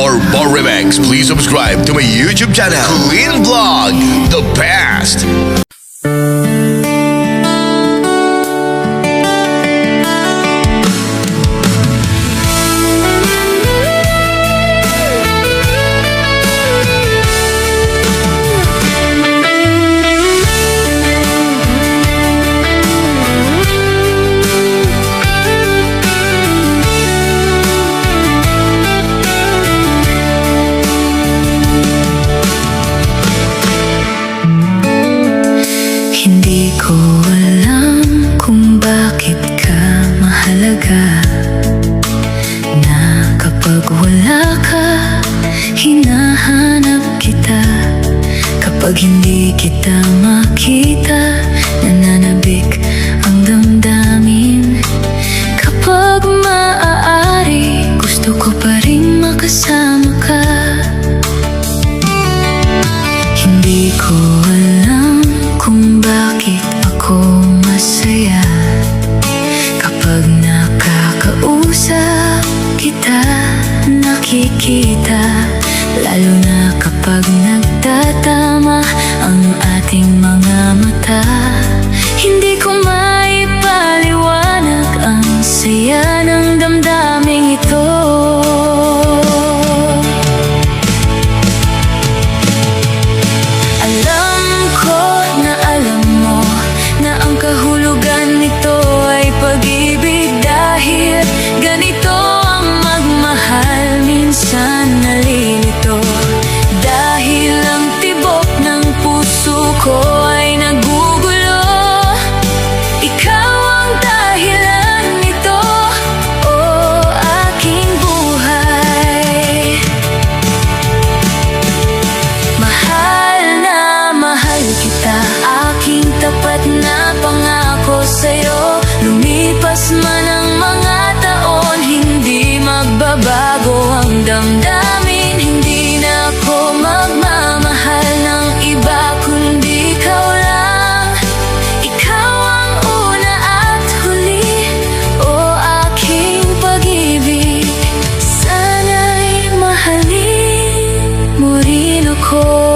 For more remix, please subscribe to my YouTube channel, Clean Vlog, the best. Hindi ko alam kung bakit ka mahalaga, na kapag wala ka, hinahanap kita. Kapag hindi kita makita, nananabik ang damdamin. Kapag maaari, gusto ko pa rin makasama ka. Hindi ko alam kung bakit ako masaya kapag nakakausap kita, nakikita. Lalo na kapag nagtatama ang ating mga mata. Hindi ko maipaliwanag ang saya ng damdaming ito. Alam ko na alam mo na ang kahulugan nito ay pag-ibig, dahil ganito ang magmahal. Minsan nalilito dahil ang tibok ng puso ko ay nagugulo. Ikaw ang dahilan nito, o aking buhay. Mahal na mahal kita, aking tapat na pangako sa'yo. Lumipas man ang mga taon, hindi magbabago ang damdamin. Hindi na ako magmamahal ng iba, kundi ikaw lang. Ikaw ang una at huli, o aking pag-ibig. Sana'y mahalin mo rin ako.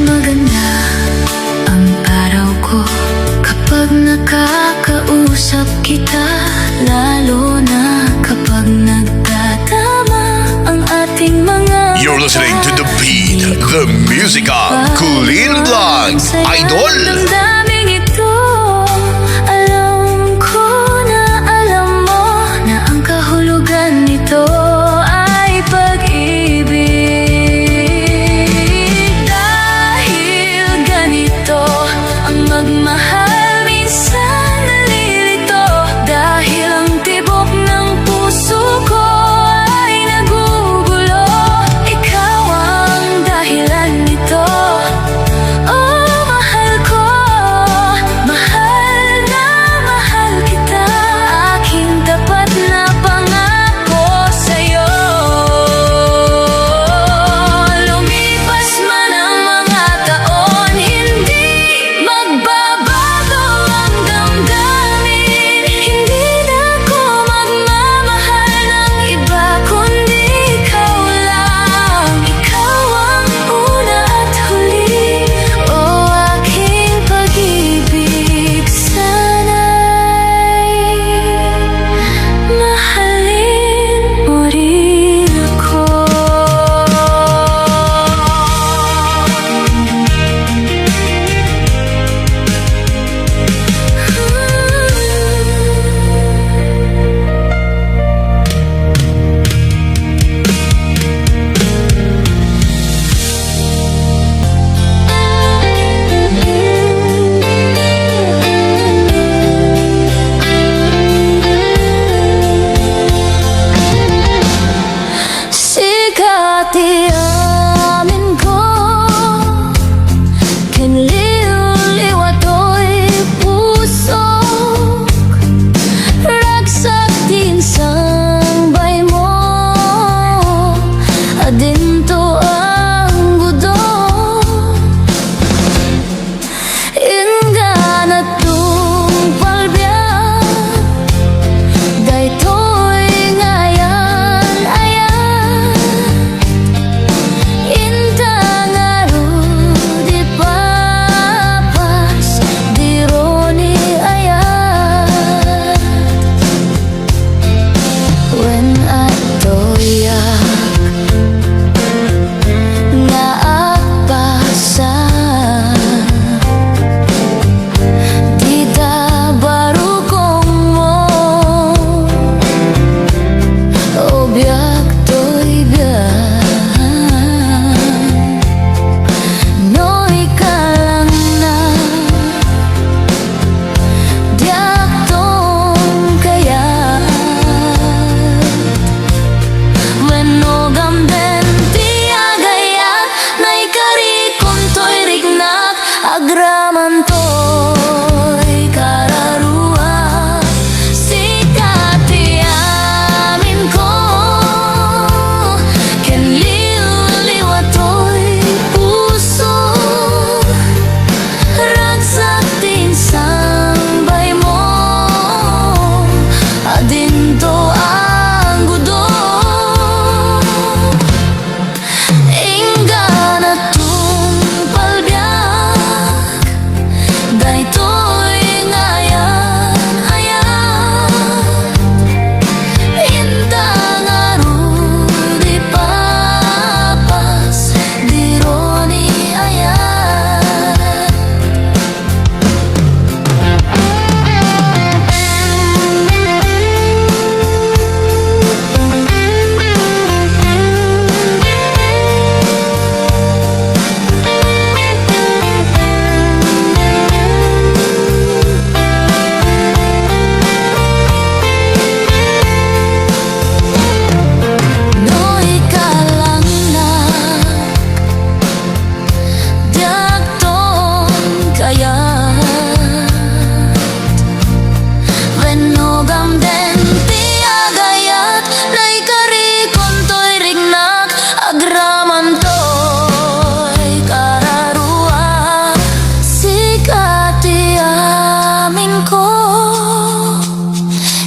Maganda ang araw ko kapag nakakausap kita, lalo na kapag nagtatama ang ating mga You're listening to The Beat, the music of Clean Vlog, Idol. Damdaming ito, alam ko na alam mo na ang kahulugan nito ay pag-ibig. Dahil ganito ang magmahal, minsan nalilito dahil ang tibok ng puso ko ay nagugulo. Ikaw ang dahilan nito, oh mahal ko.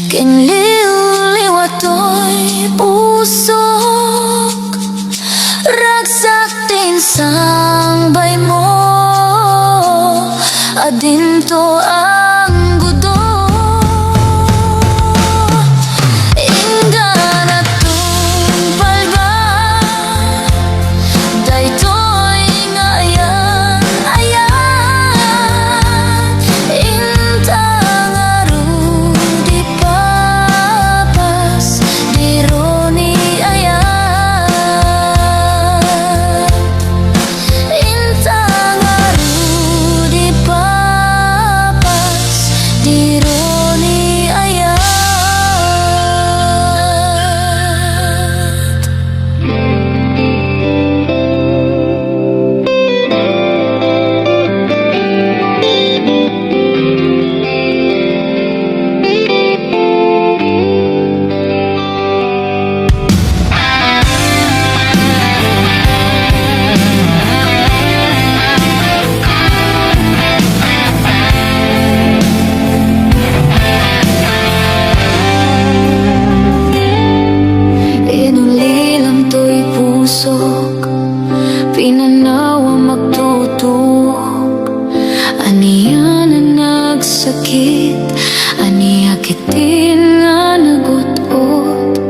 Kinliw-liwatoy pusok ragsak din sangbay mo adinto ang gudo inga na tungpalba daytoy nga ayan intang arudi papas dironi ayan intang arudi papas dironi ayan. Inulilam to'y pusok pinanawa magtutok aniya na nagsakit aniya kitin nga nagutot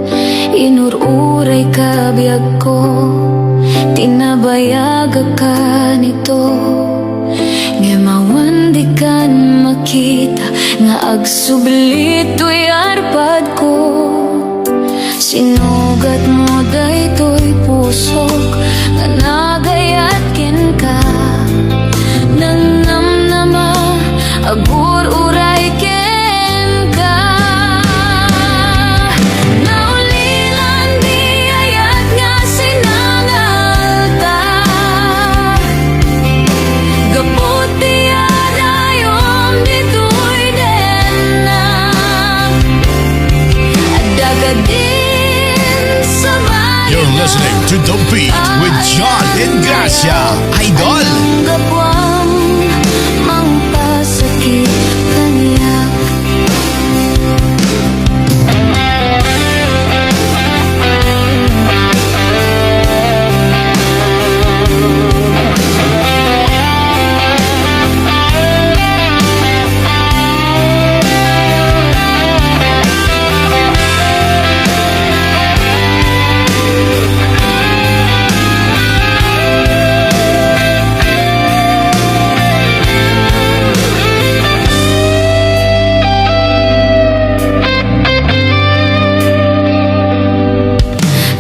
inururay kabiyag ko tinabayaga ka nito ngemawan di kan makita nga agsublit to'y arpad ko sinugat mo daytoy pusok nga nagayat ken ka nang namnama agur uray ken ka naulilan di ayat nga sinangalta gapot di adayom ditoy denna adagadi You're listening to The Beat with John Ingracia, Idol. Gapwang mangpasakit kaniya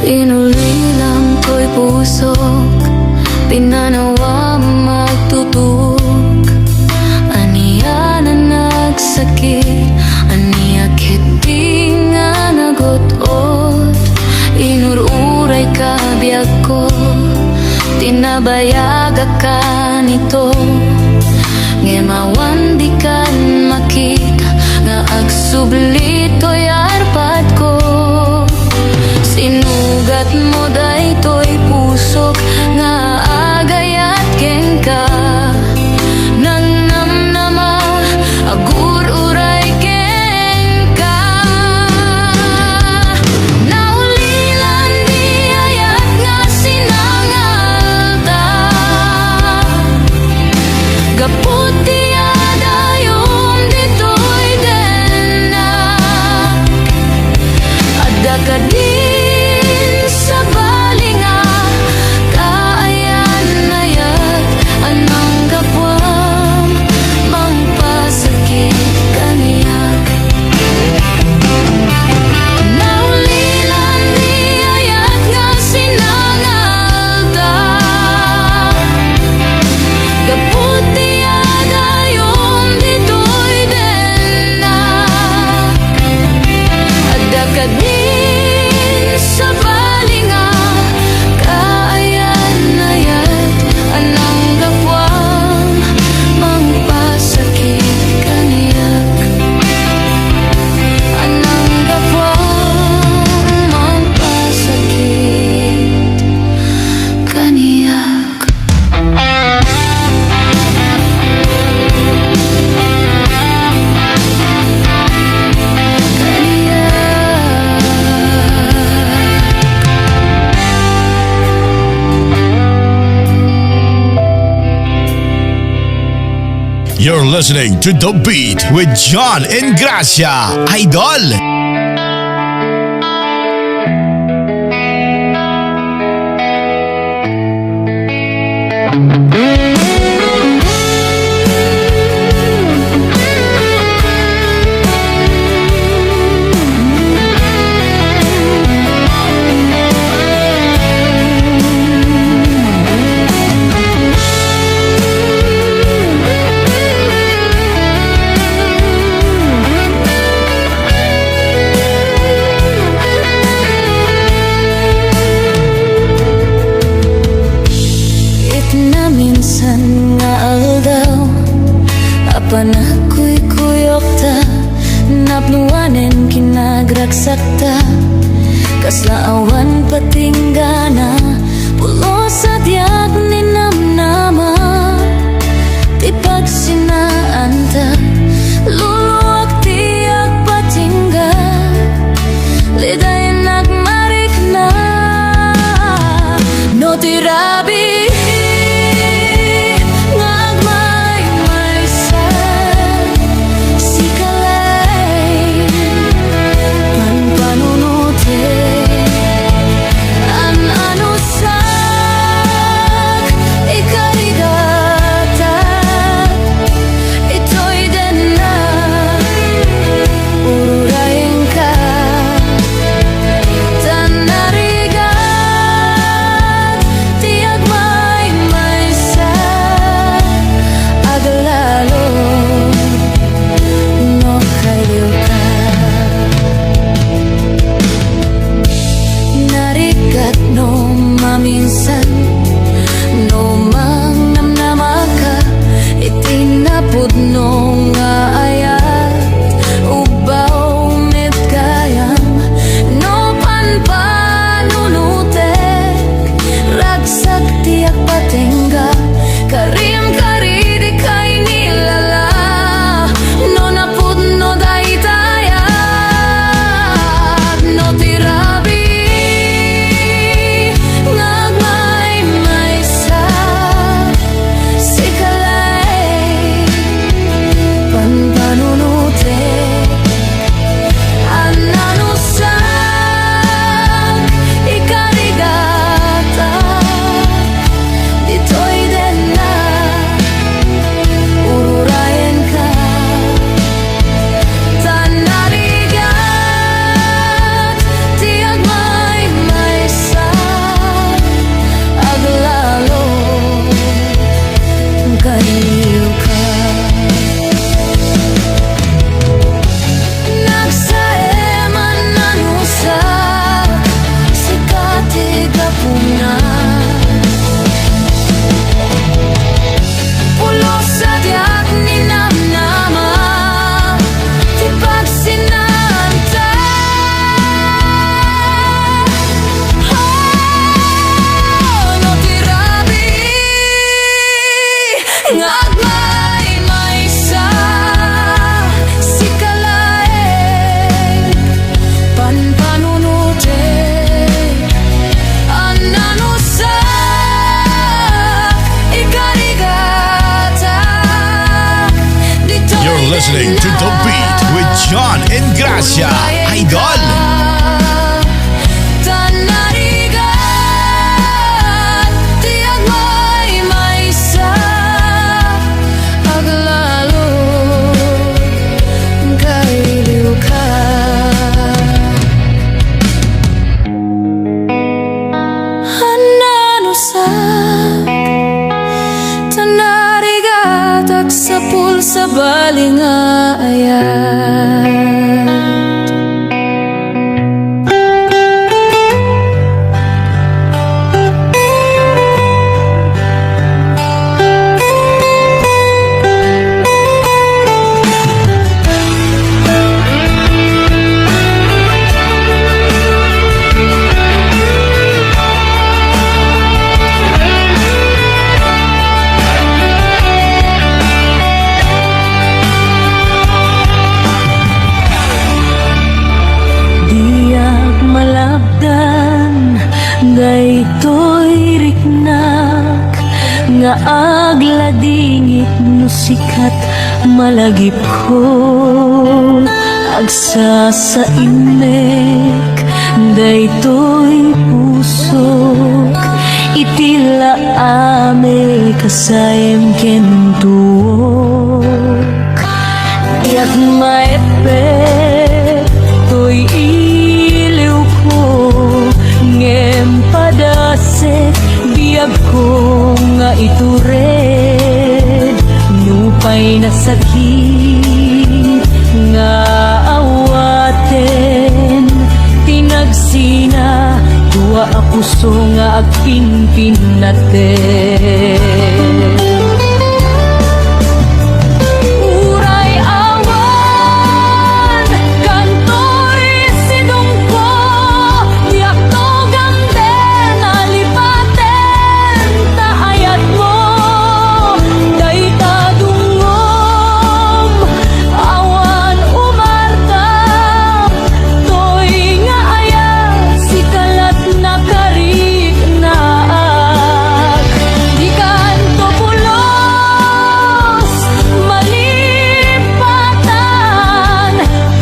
inulilang ko'y pusok pinanawa magtutok aniya na nagsakit aniya kiting nga nagutot inururay kabiyag ko tinabayaga ka nito ngemawan di kan makita nga agsublit to'y arpad ko sinugat mo daytoy pusok nga agayat ken ka nang namnama agur uray ken ka naulilan di ayat nga sinangalta gapot di adayom ditoy denna You're listening to The Beat with John and Gracia, Idol. Minsan nga aldaw apan ako'y kuyok ta napluwanen kinagragsak ta kaslaawan patinggana pulo sa diag ni namnama ti pagsinaan ta luluwag tiyak patingga liday nagmarik na no tirabi minsan no mang namnama ka itinapod no nga ayat ubaw met kayang no panpanunutek ragsak tiyak patingga karim karidi kay nilala no napod no daytayat no tirabi Listening to The Beat with John and Gracia, Idol. Sa pulsa balingayat daytoy riknak nga agladingit no sikat malagip ko agsa sa inek, daytoy pusok itila ame kasayem kentuok. Yak maepek toy iliw ko ngem padasek biag ko nga itured nupay na sakit nga awaten tinagsina dua a puso nga agpinpin natin. Uray awan kantoy sinungko diak to gamden alipaten taayat mo dayta dungom awan umartap toy nga aya si kalat na karig naag di kanto pulos malipatan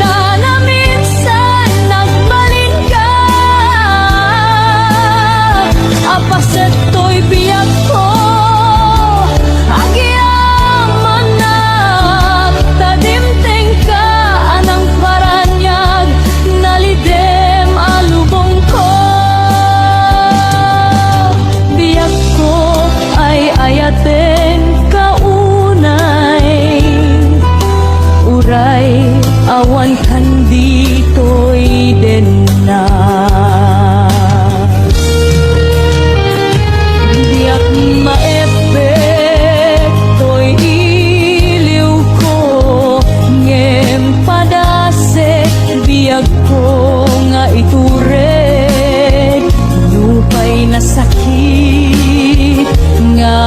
tanaminsan nagbalin ka apaset to'y biyak ko agyaman na tadimteng ka anang paranyag nalidem alubong ko biyak ko ay ayaten kaunay uray awan kan dito'y den na diyak maepek to'y iliw ko ngem padasek biag ko nga itured nupay na sakit nga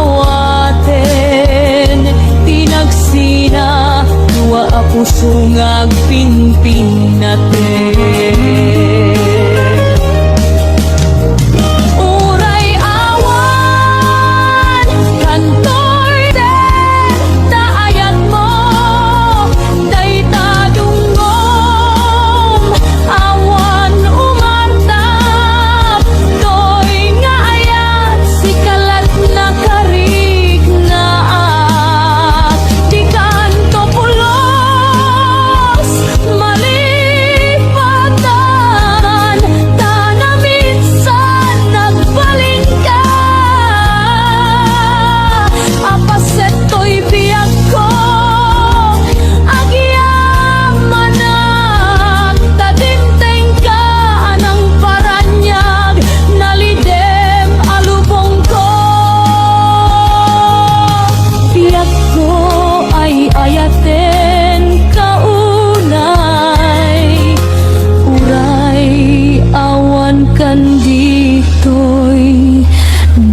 awaten tinagsina dua a puso nga agpinpin natin. Uray awan kantoy den taayat mo dayta dungom awan umartap toy nga ayat si kalat na karig naak di kanto pulos malipatan tanaminsan nagbalin ka apaset to'y biyak ko agyaman na tadimteng ka anang paranyag nalidem alubong ko biyak ko ay ayaten kaunay uray awan kan dito'y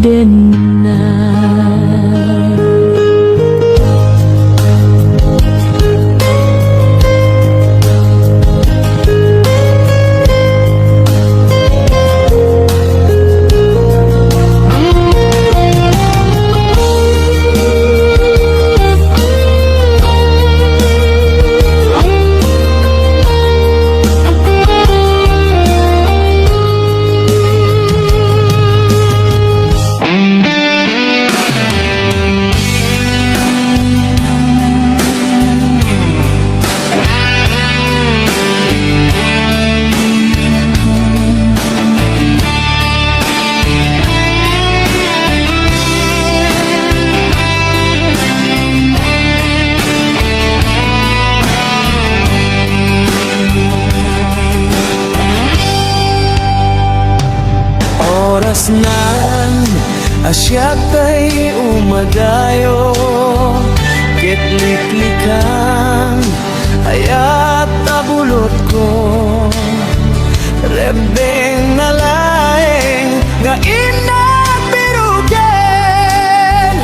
denay. Oras nan asyak tay umadayo kitliklikan ayat abulot ko rebeng nalaeng nga inabirugen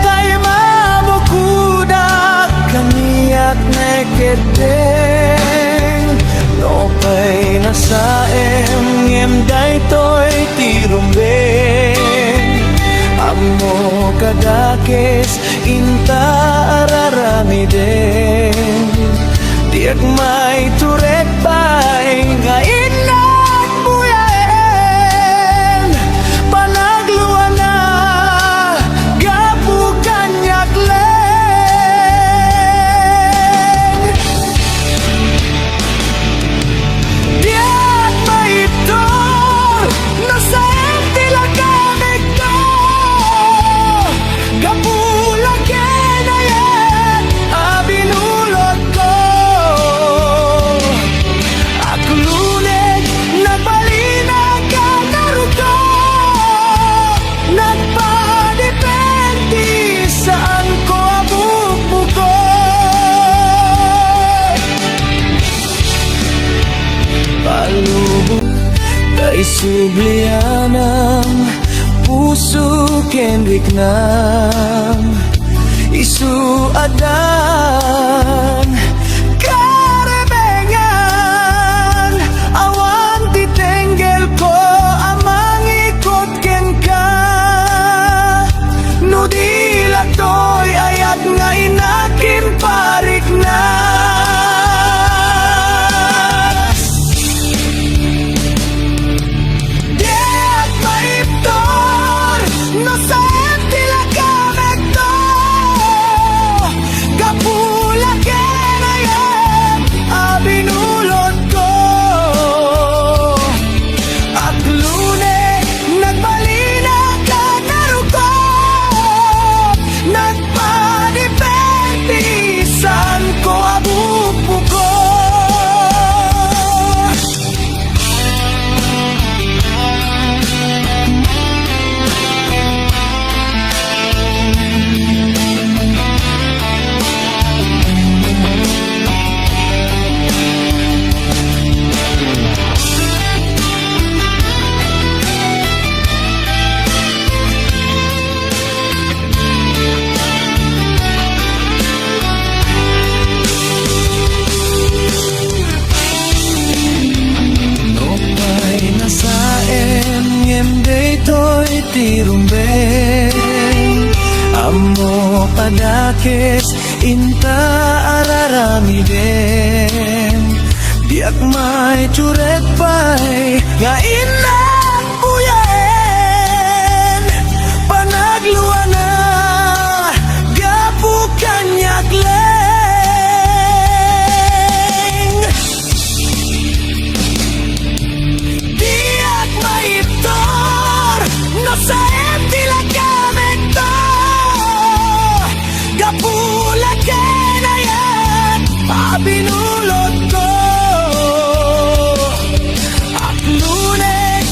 tay mabukudak kaniyak neketeng nopay nasaem ngem daytoy tirumbeng amo ka kadakes inta ararami din. Diak may turek bay nga inat buyaen. Panagluan na gapukan yakleng. Diak may itor nasa tila kamig to. Gapulang kenayan abinulot ko. Akluneg nagbalina ka naruto. Nagpadepende saan ko abubuko. Palubog kay sublianang puso kenrik nam isuadan karebengan awan titenggel ko amang ikot ken ka no dila toy ayat nga inakin parik na. Diak maiptor no sa tila kamig to. Gapula kenayan abinulot ko. Akluneg nagbalina ka naruko. Nagpadepende saan ko abubuko. Nopay nasaem ngem daytoy tirumbeng. Amo padakes inta ararami den. Diak may curek pay nga inang buyaen. Panagluan na gapukan yakleng. Diak maiptor no sa tila kamig to. Gapula kenayan abinulot ko. Akluneg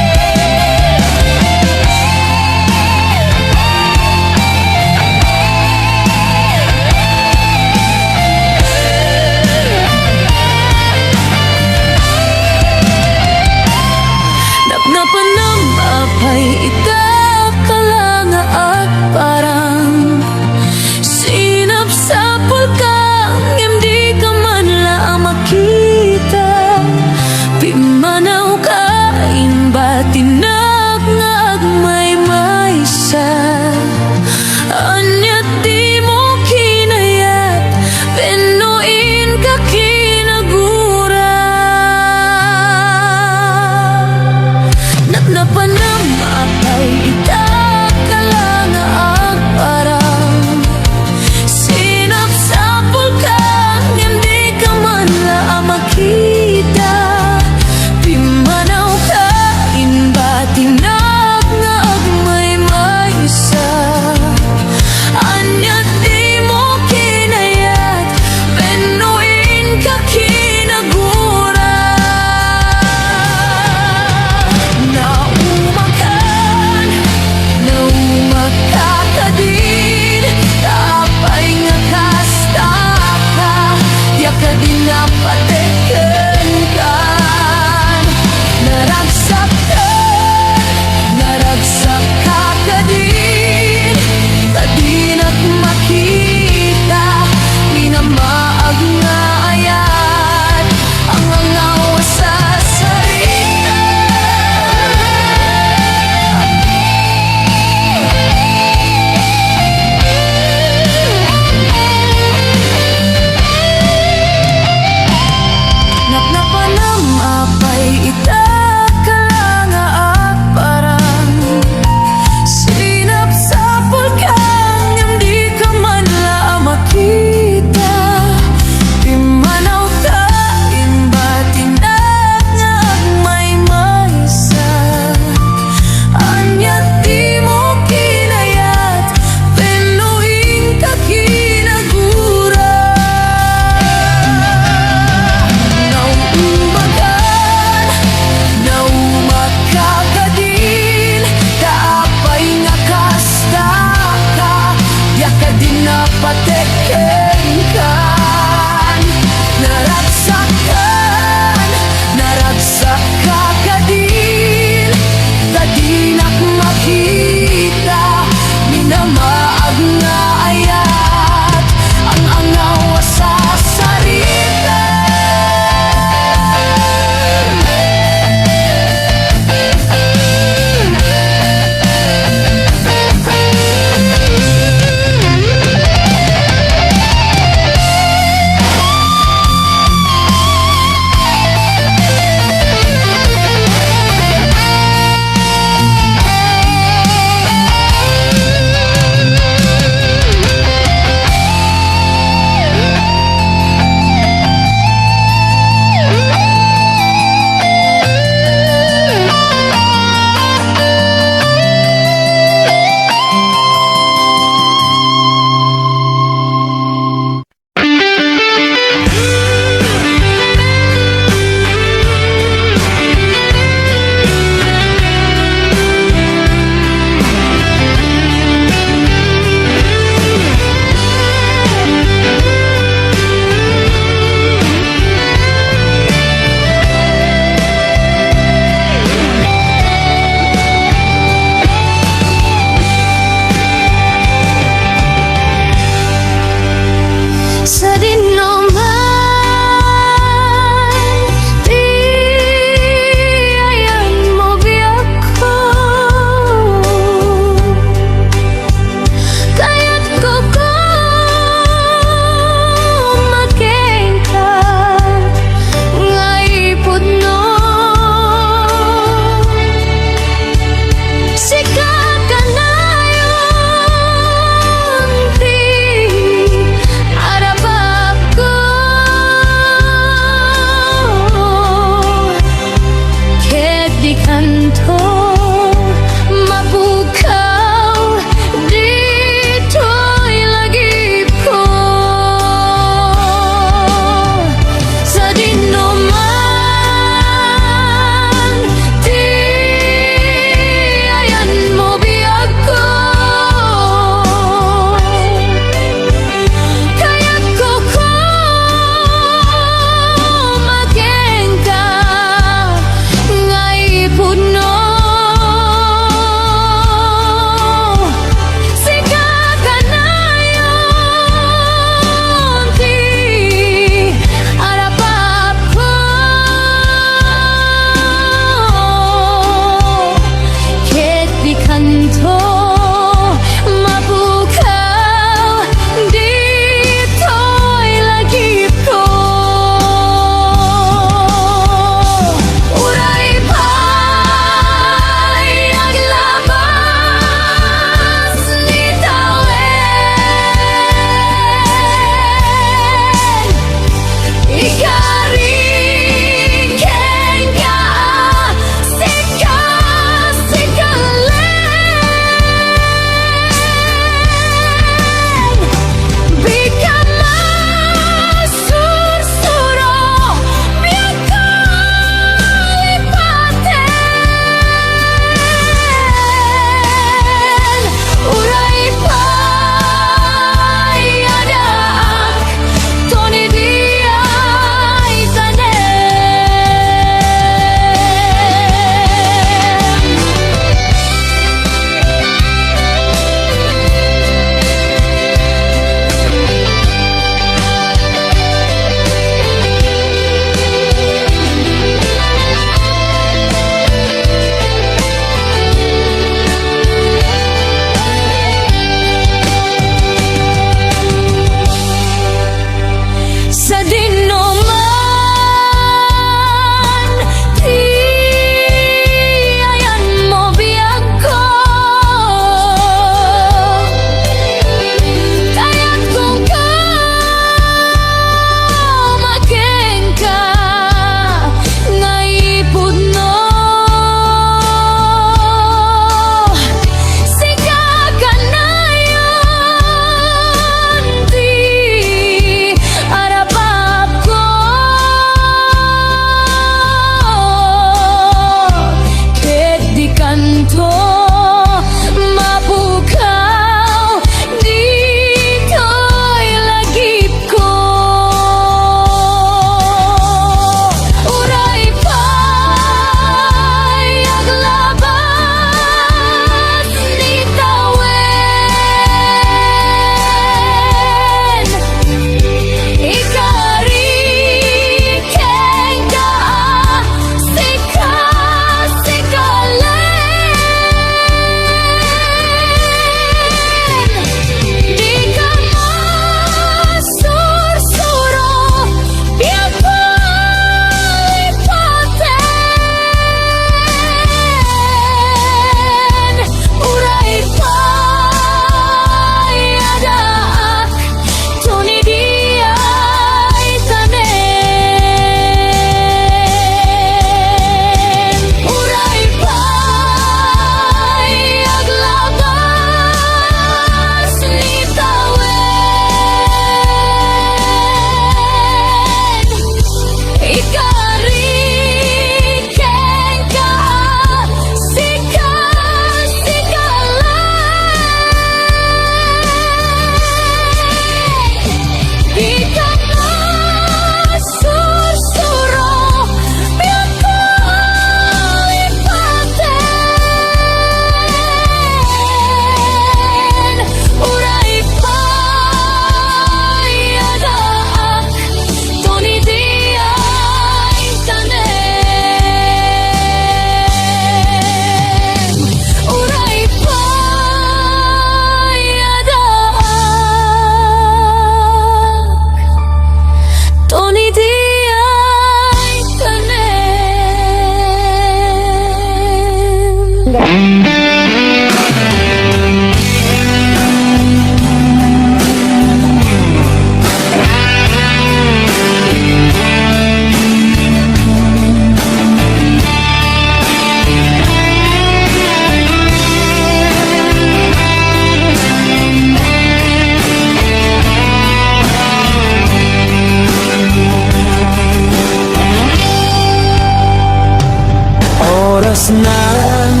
Parasnan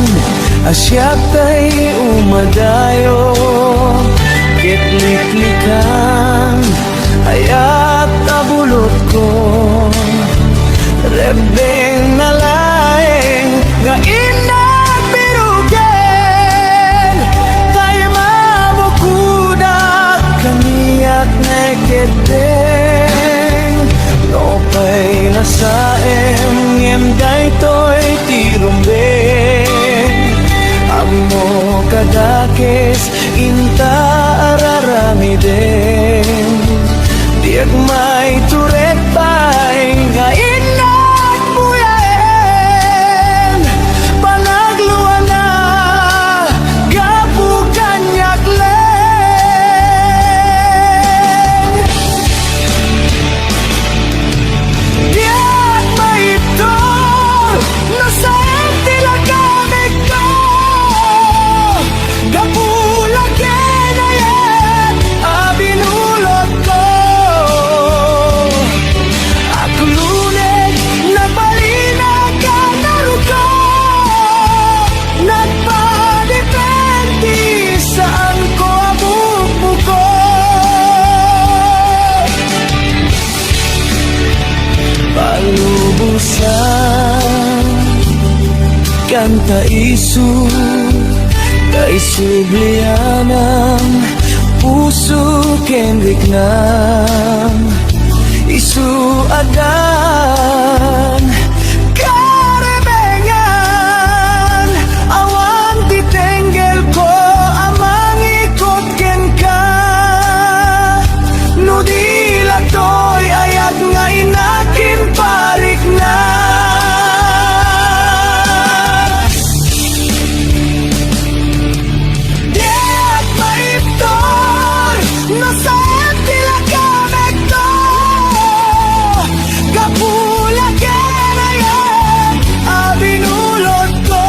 asyat ay umadayo Kitliklikan ayat abulot ko Rebeng na laeng nga inagbirugen Kay mabukudak kaniyak neketeng No pa'y nasaem ngem daytoy tirumbeng Amo kadakes inta araramiden Diag may turet pa'y nga inagbuyaen Panagluan na gabukan yakleng Diag may itol nasayang tilagamig ko Gabulag kinayat abinulot ko Akuluneg nagbalinag ka naruko Nagpadepende saan ko abubuko Palubusan kanta isu Kay sublianang puso kendik ng isu adan karebengan Awan titenggel ko amang ikot ken ka No dila to'y ayat nga inakin parik na Diag maiptor nasayang tilagamig to Gabulag kinayat abinulot ko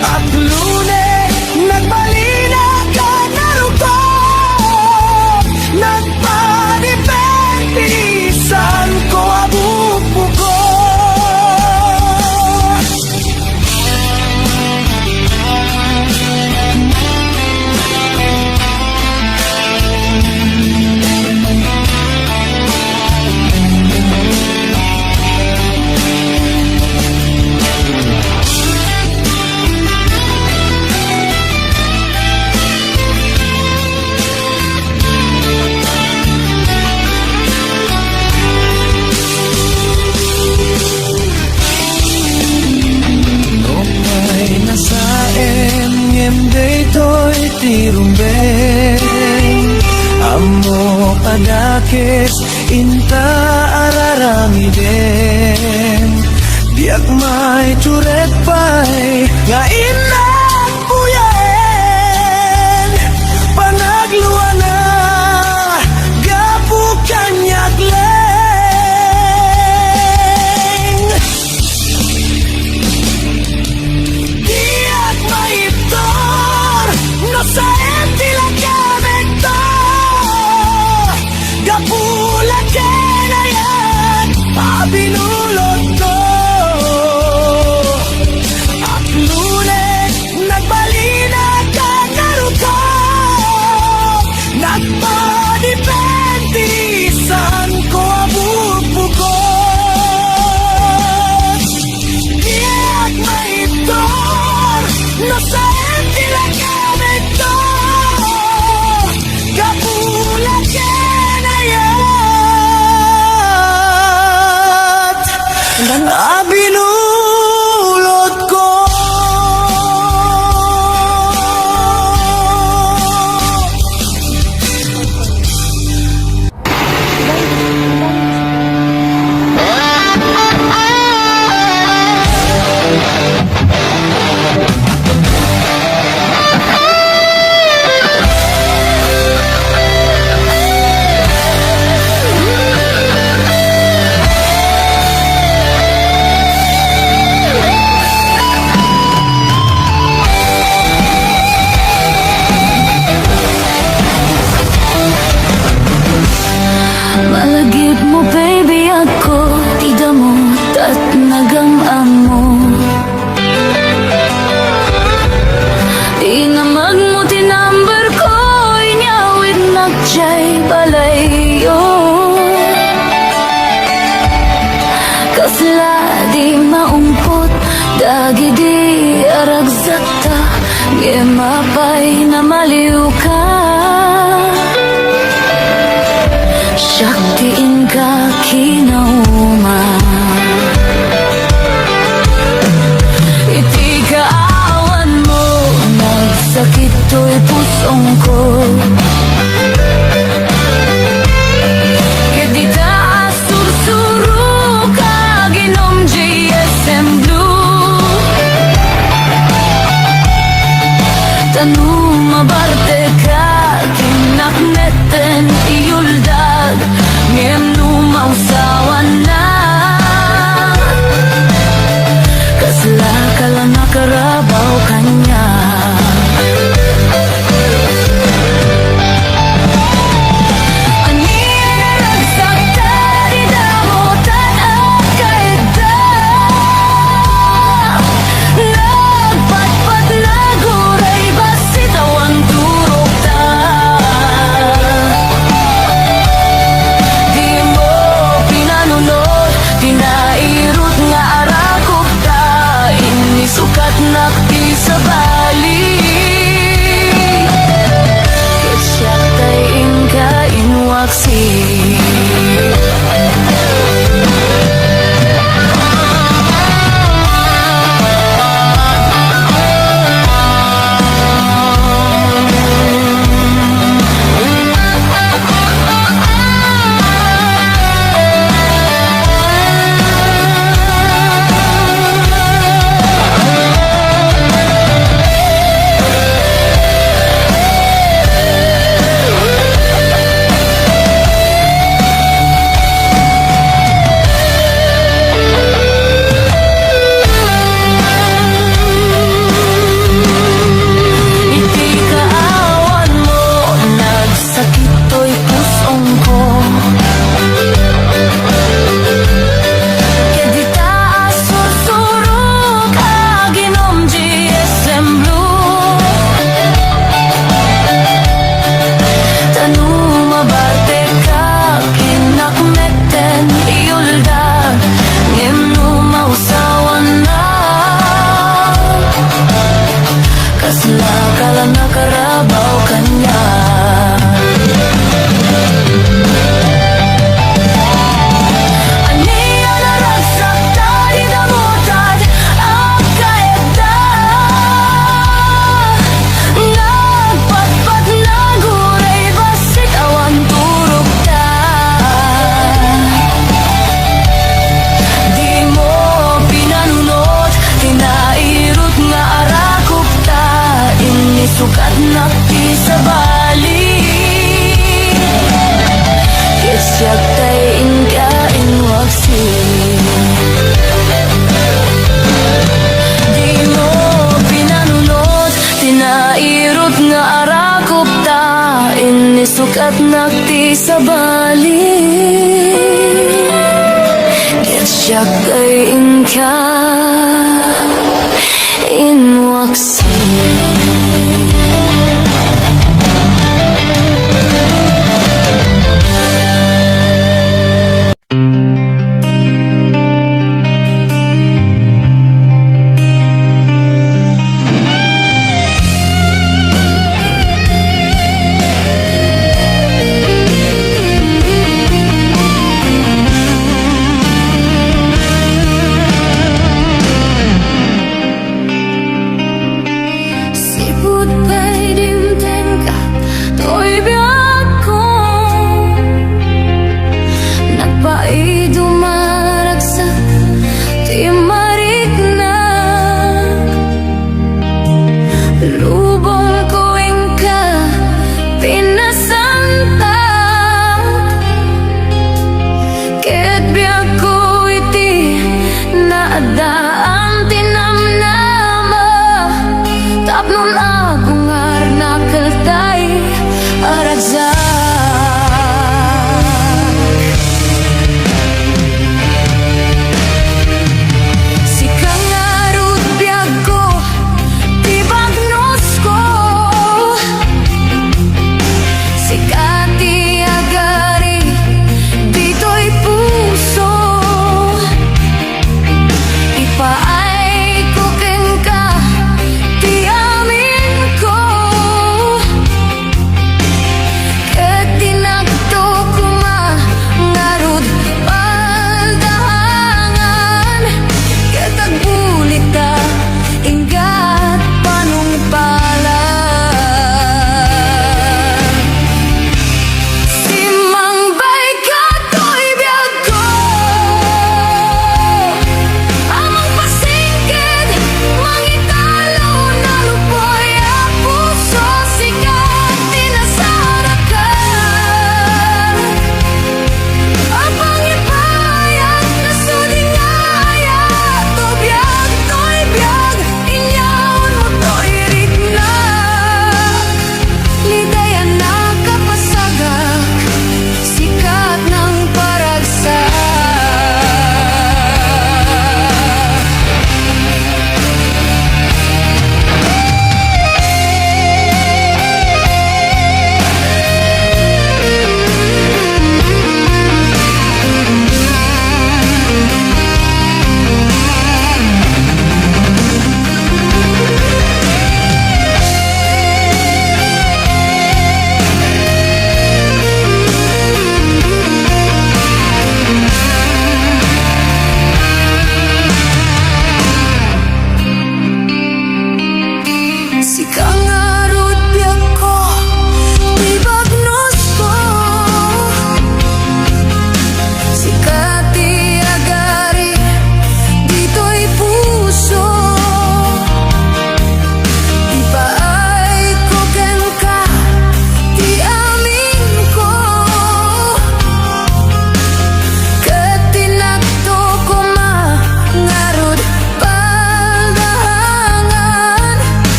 At lunes nagbalinag ka naruko Nagpadepende saan ko abubuko Ay nasaem ngem daytoy tirumbeng Amo kadakes inta araramiden Diag may turet pa'y nga inagbuyaen Panagluan na gabukan yakleng Diag maiptor nasayang tilagamig to Gabulag kinayat abinulot ko Aragsata Gemapay na maliw ka Shaktiin ka kinauma Iti kaawan mo Nagsakit to'y pusong ko Kedita sursuro ka Ginom GSM Blue Tanong mabarte ka Kinakneten iyuldag Ngem numausawan na Kasla ka lang nakarabaw kanya Sukat nakti sa bali Kisyak tayin ka inwaksi Di mo pinanunod Tinairot nga arakop ta Inisukat nakti sa bali Kisyak tayin ka inwaksi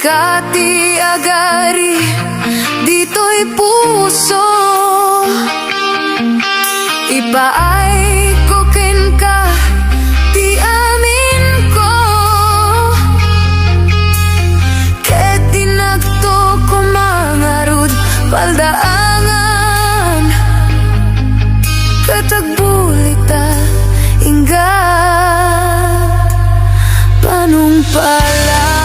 sikati agari dito'y puso. Ipaay ko ken ka ti amin ko, ket dinagto ko mangarud paldaangan, katagbulita ingga panumpala.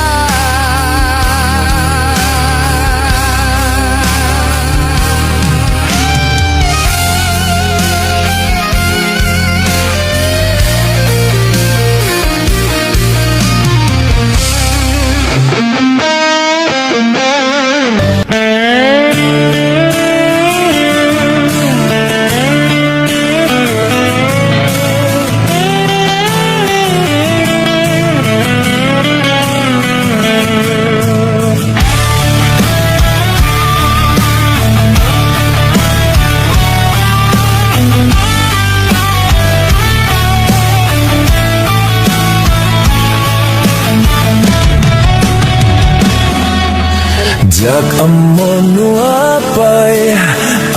Jak amon apay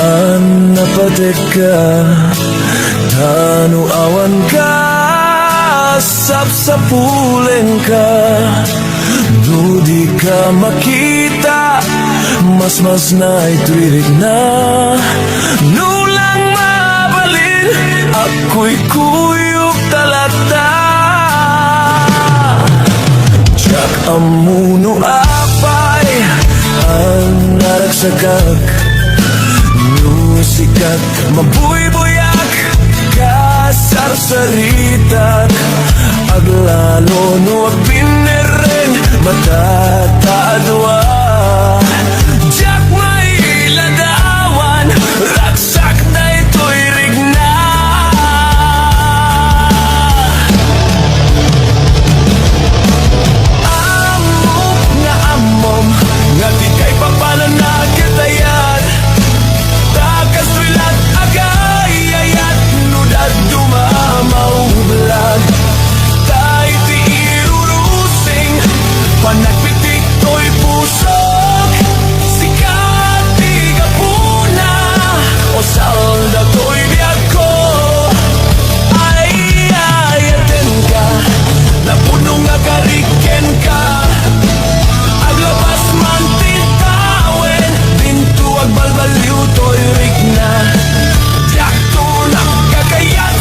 an napadeka, tanu awan ka sapsapulen ka, nudi ka makita mas na ituirik na, nulang mabalin ako'y kuyok talata. Jak amuno apay ang naragsagak, nusikat mabuybuyak kasarsaritak, aglalo no agpinereng matatadwa. Jak may ladawan ragsak na ito'y rigna, amok nga amom nga di kay papananagkatayan, takas tuilat agay ayat nudad dumamaw blag, tayo ti irurusing panagpitik to'y pusok, sikat di kapuna o salda to'y biyag ko. Ay ayaten ka, napuno nga kariken ka, aglabas man titawen, bintu agbalbaliw to'y rigna. Diyak to nakakayat,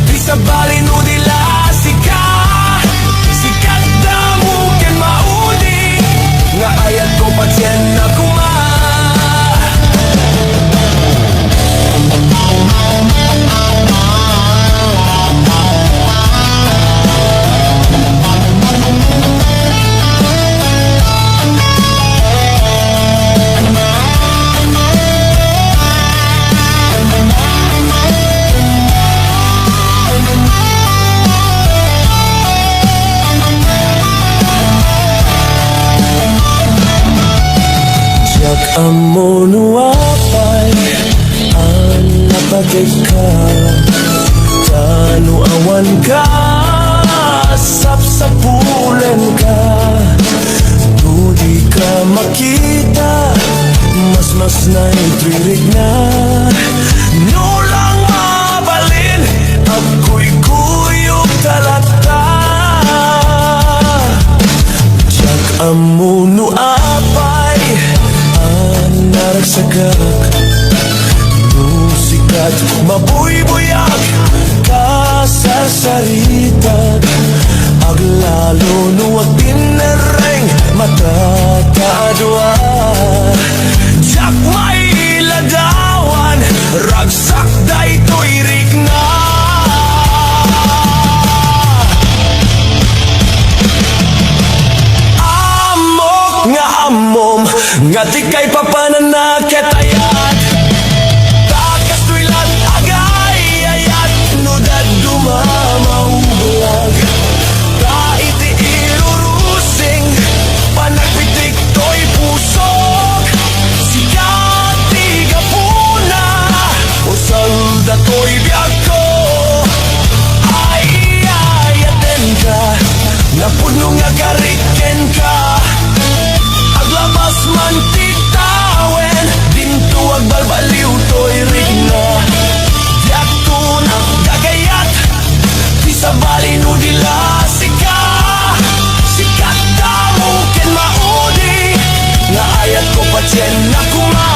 di sa balin o dila sika, sikat damo ken maudi, nga ayat ko patsyen na kuma. Jak amono apay ang napagika, tanu awan ka sapsapulen ka, nudi ka makita mas na ituirig na, nulang mabalin ako'y kuyok talata. Jak amuno apay ang naragsagak, nusikat mabuybuyak kasarsaritak, aglalo no agpinereng matatadwa. Jak may ladawan ragsak da ito'y rigna, amok nga amom nga di kay papananaketayan, takas tuilat agay ayat nudad dumamaw bulag, kaiti irurusing panagpitik to'y pusok, sikat di kapuna o salda to'y biyag ko. Ay ayaten ka, napuno nga kariken ka. Aglabas man titawen, dintuag balbaliw to'y rigna. Diyak tunang gagayat, di sa balino dila sika. Sikat damo ken maudi, nga ayat ko pa tyen na kuma.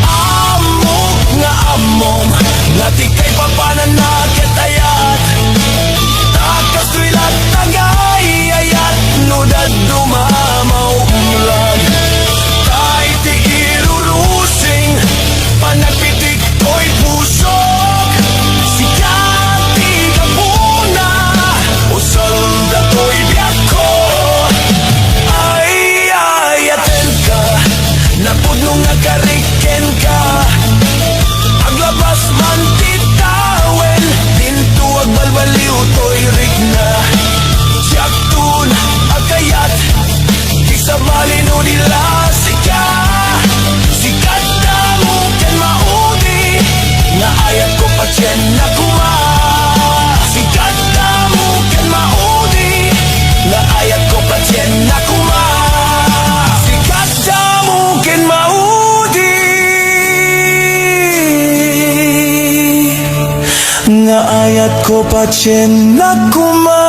Amok nga amom, nga di kay papananakit ayat. Takas tuilat tagay ayat, nudad dumamaw umlag. Tay ti irurusing, panagpitik ko'y pusok. Sikat ti kapuna, usol da to'y biyak ko. Ay ayaten ka, napudno nga kariken ka. Aglabas man titawen, dintuag balbaliw to'y rigna. Siyaktun agayat, di sa malino nila sika. Sikat damo ken maudi, nga ayat ko pa tyen na kuma. Sikat damo ken maudi, nga ayat ko pa tyen na kuma. Sikat damo ken maudi, nga ayat ko pa tyen na kuma.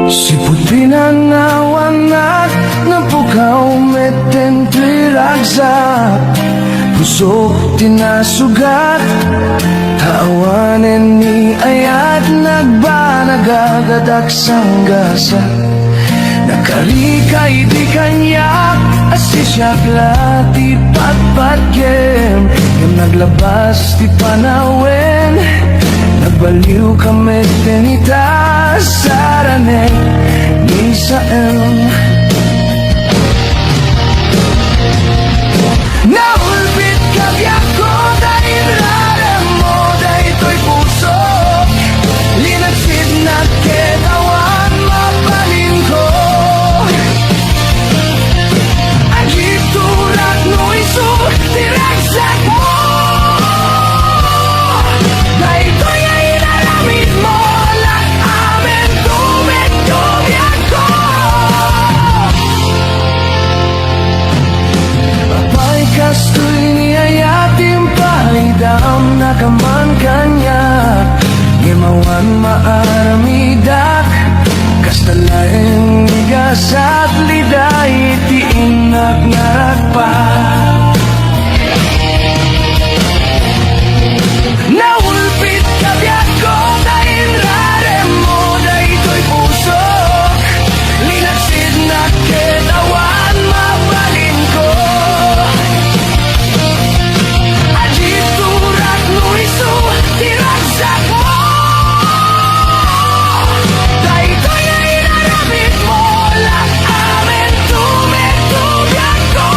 Sipot pinangawangat, napukaw meten tiragsak. Pusok tinasugat, tawanen ni ayat. Nagbanagagadak sanggasa, nakarikay di kanyak. Asisyak lati patpatkem, yung naglabas di panawen. Nagbaliw kami tenita saranek ni Sael. Naulbit kabiyak ko dahil rarang mo dahil to'y puso. Linagsid na ketawan mapalin ko. Agip tulad no iso, tiragsak mo. Dahil to'y ay inalamit mo, lang amin tumit-tubiyak ko. Apay kastoy niyayatim palidam nakaman kanya. Gimawan maaramidak, kastalaeng gasat liday tiinak narakpa. Naulpit kabiyak ko dahil rarem mo dahil to'y puso. Linagsid na ketawan mabalin ko. Agit turak no iso, tiragsak mo. Dahil to'y ay inaramit mo, lang amin tumit-tubiyak ko.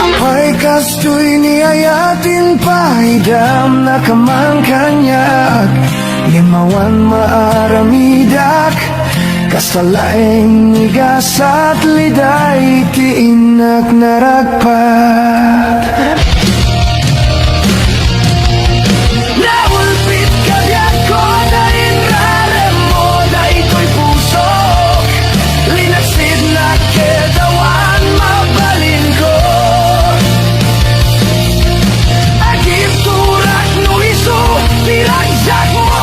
Apay kastoy niyayatin paidam nakaman kanyak. Limawan maaramidak, kasalaeng nigasat liday tiinak naragpat. Naulpit kabiyak ko dahil rarem mo dahil to'y puso. Linagsid na ketawan mabalin ko. Agip turak no iso, tiragsak mo.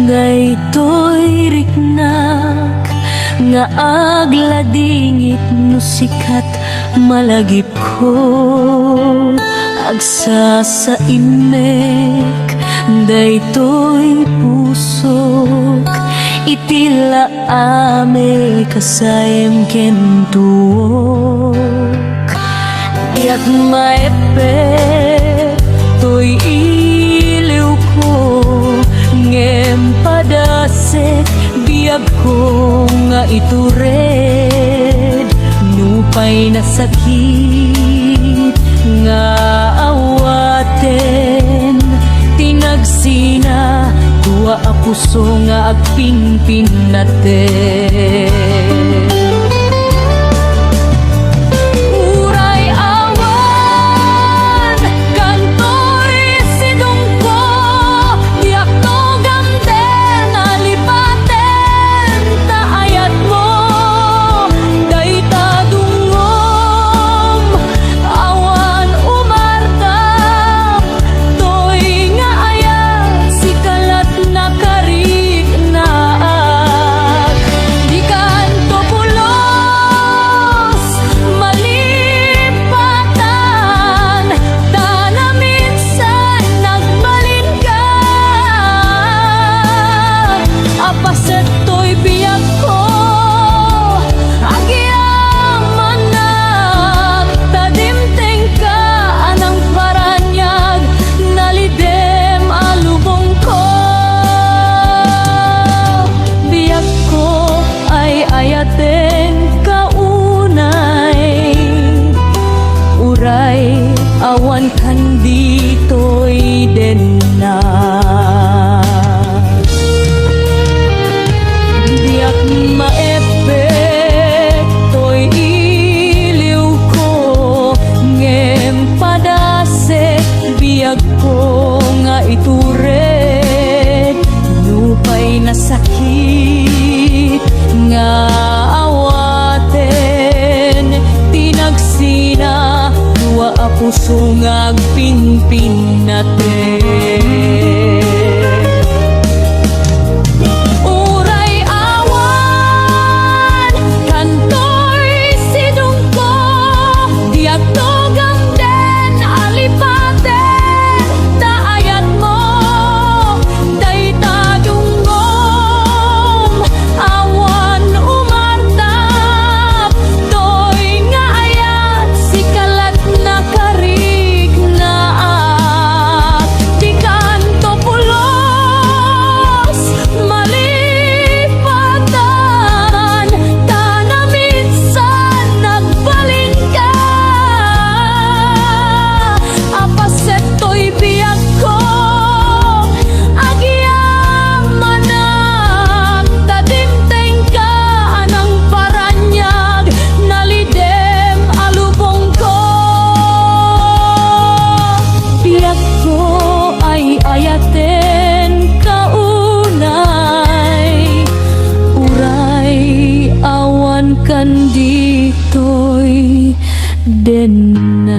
Daytoy riknak nga agladingit no sikat malagip ko agsa sa imek daytoy pusok itila ame kasayem kentuok yak maepek toy iliw ko ngem padasek biag ko nga itured nupay na sakit nga awaten tinagsina tuwa a puso nga agpinpin natin. Awan kan dito'y den na diak maepek to'y iliw ko ngem padasek biag ko nga itured nupay nasakit nga awaten tinagsina wa a puso nga agpinpin natin. Uray awan kantoy sidong ko diag togam den alipaten taayat mo dayta dunggom awan umartap toy nga ayat sikalat na karig na di kanto pulos malipatan tanaminsan nagbalin ka apaset to'y biyak ko agyamanak tadimteng ka anang paranyag nalidem alubong ko biyak ko ay ayaten kaunay uray awan kan dito'y denay.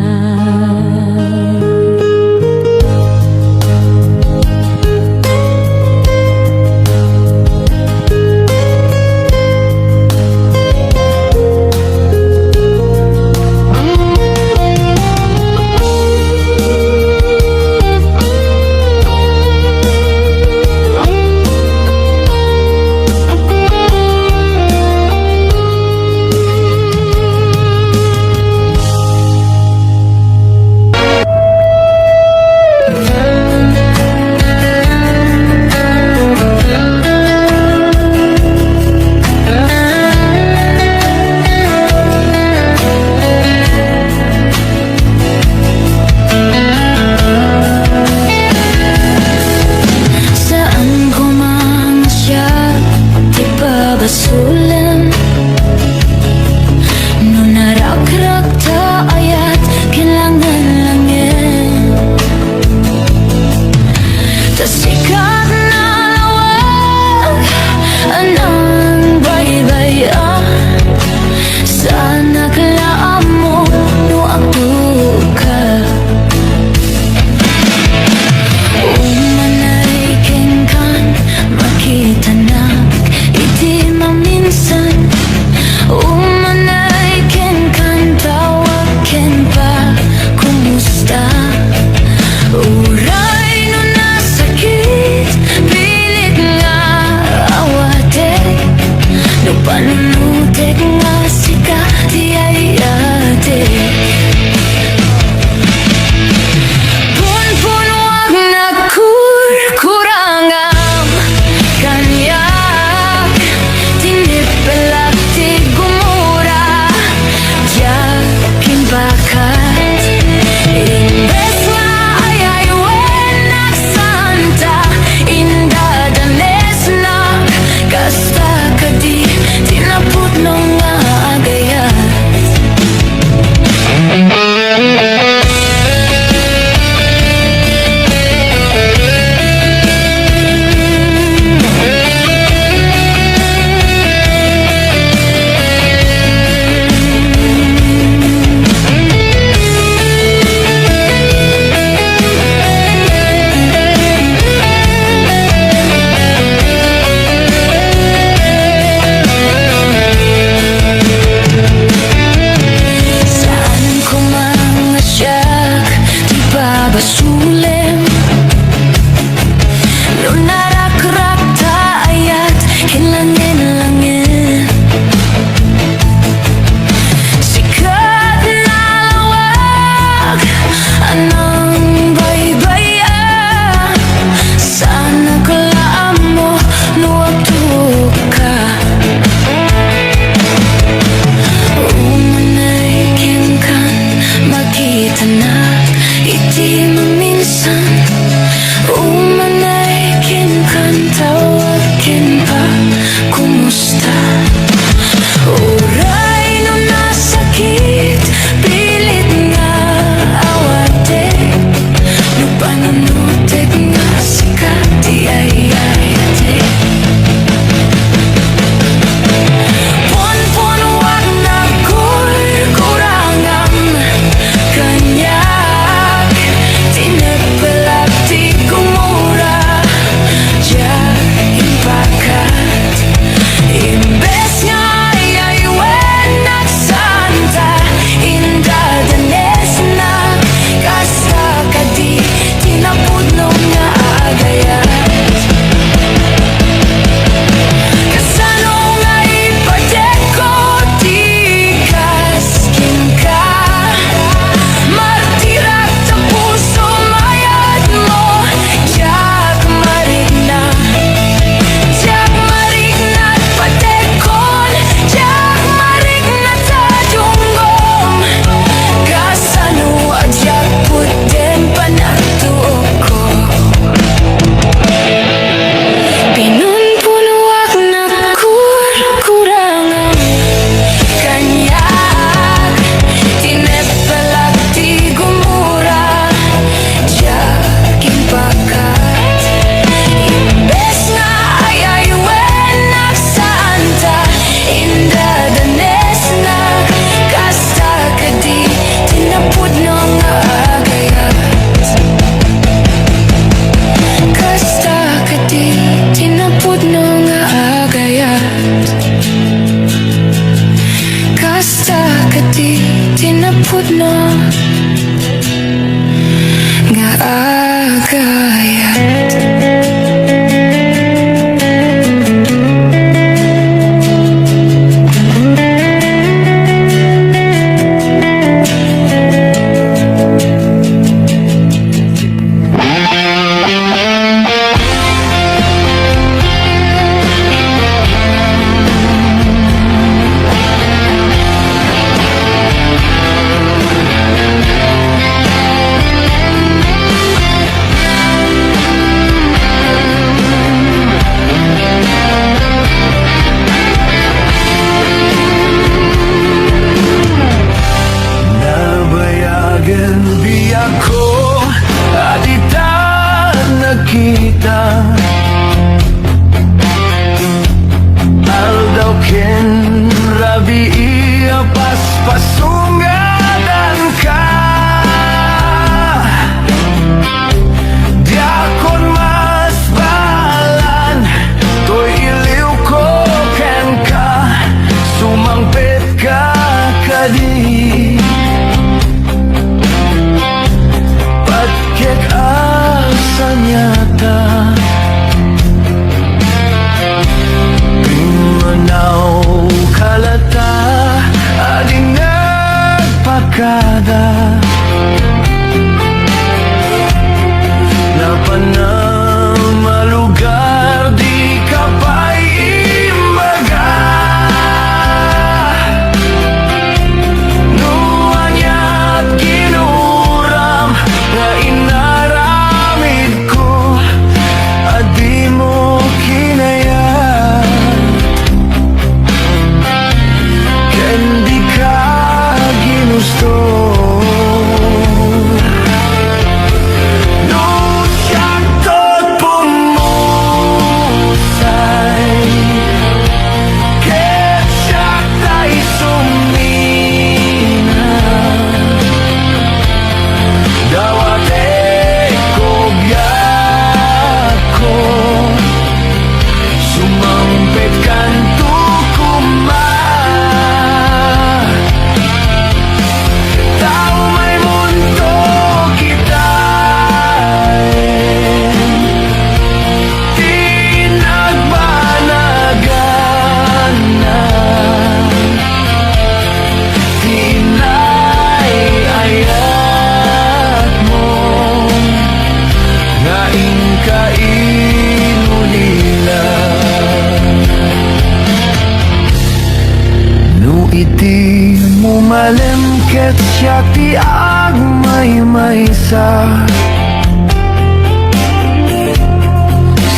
Malengket siya ti agmay sa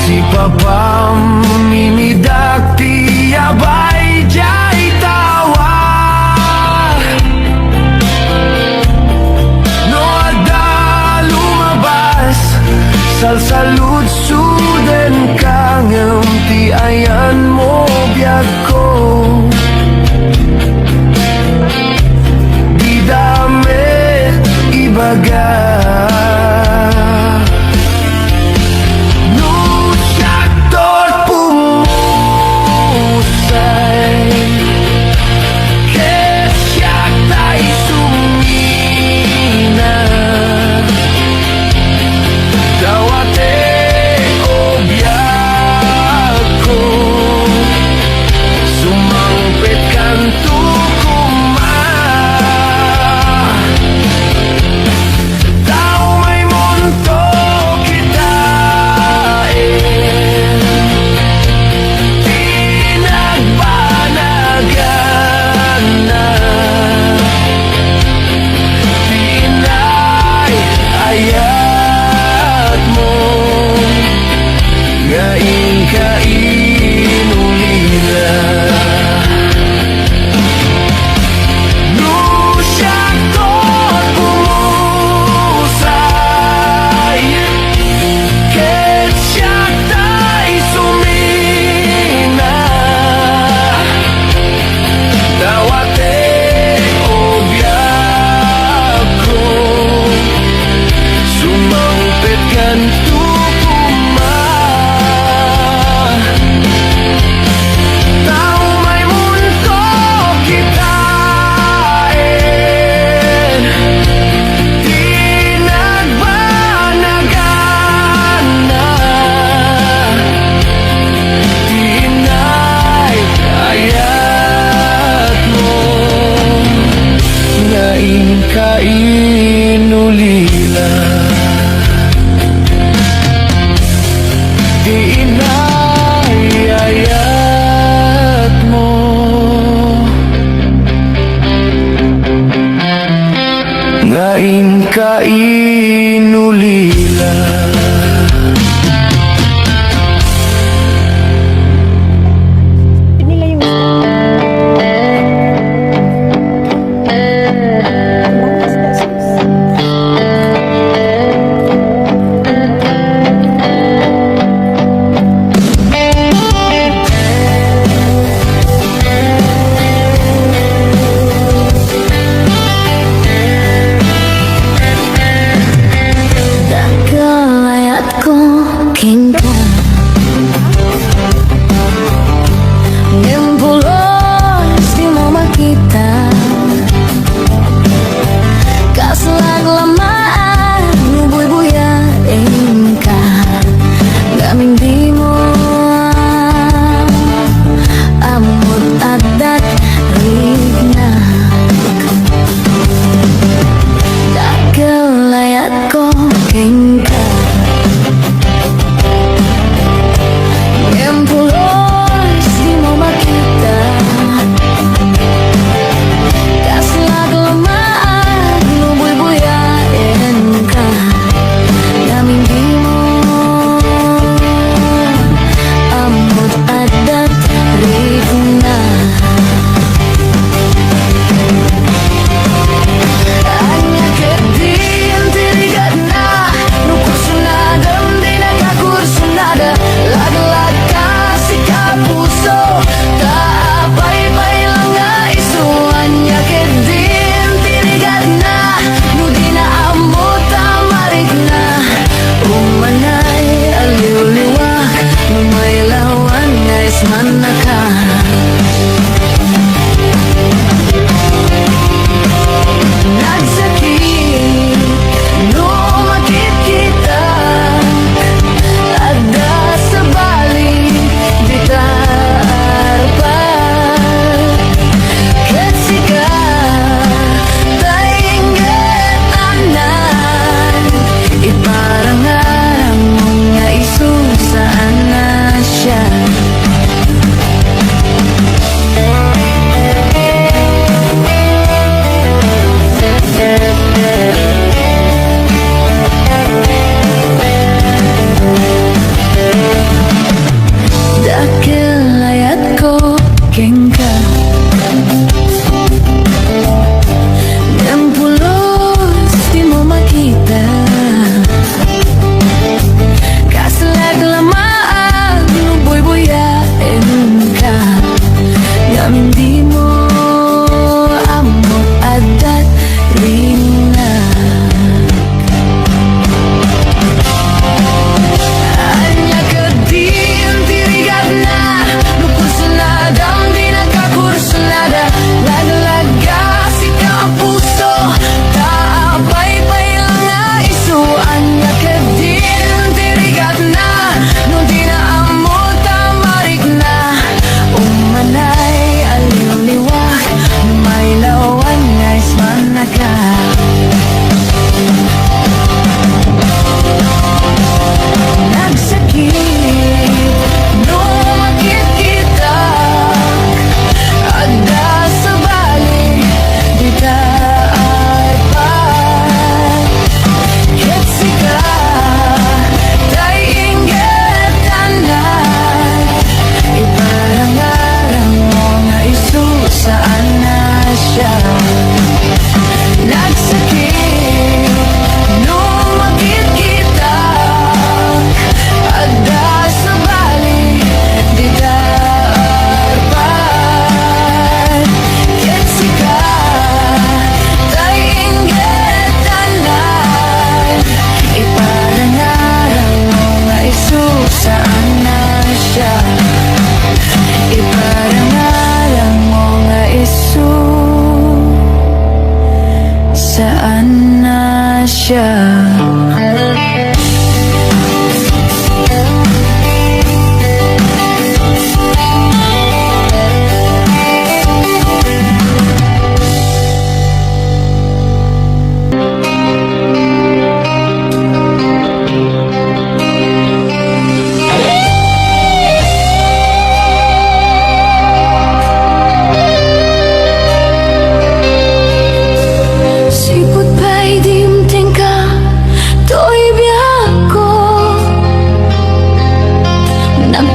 si papam minidak ti abay jay tawa no ada lumabas salsalud suden kangem ti ayan mo biag ko di damit ibaga no sakto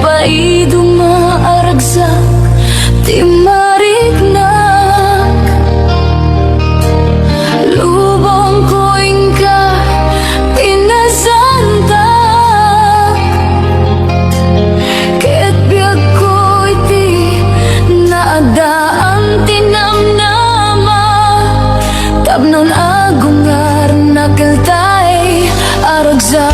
paido maaragsak ti marignak lubong ko ingka pinasanta ket biag ko iti naadaan tinamnama tapnon agungar nakeltay aragsak.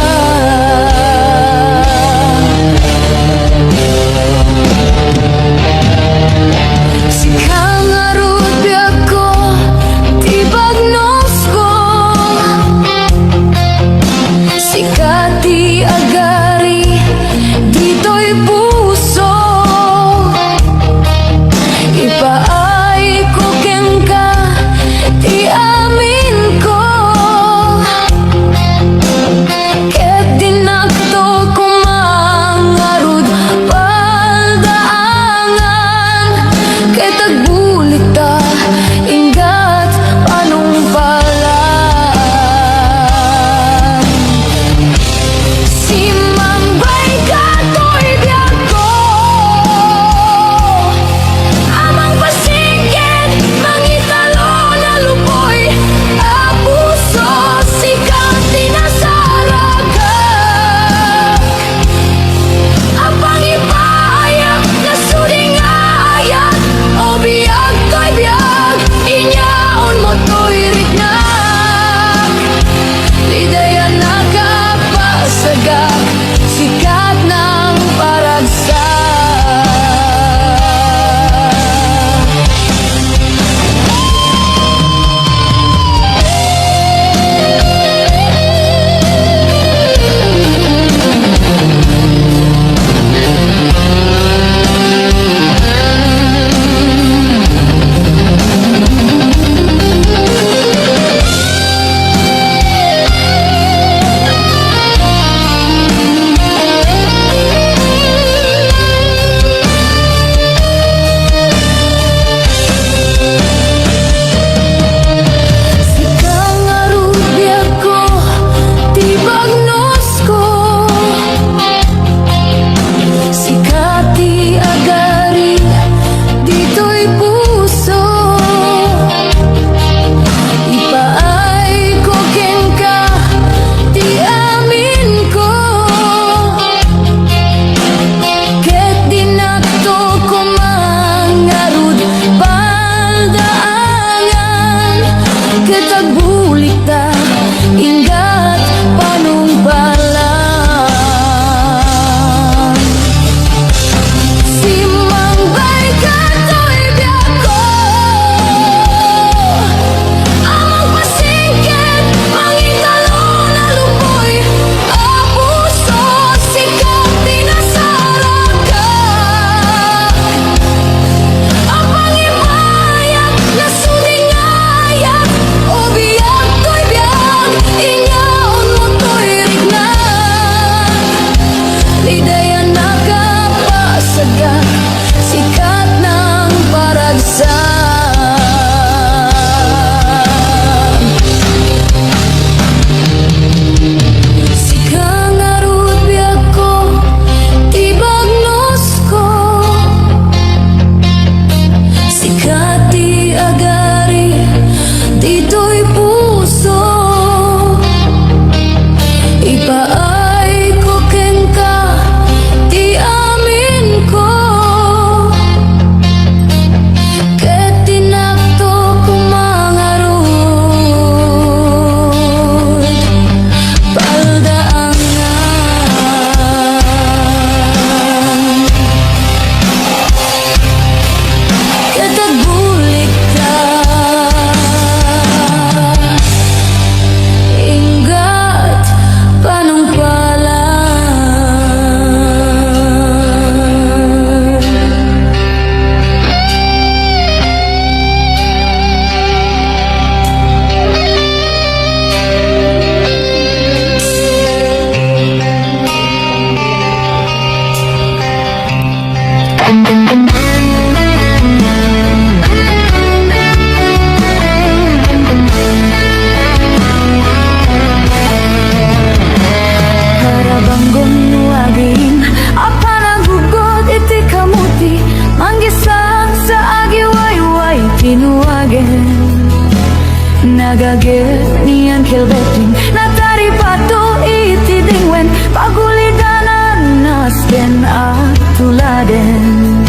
nagaget niyan kilbeting natari pato iti dingwen pagulidanan nasken at tuladen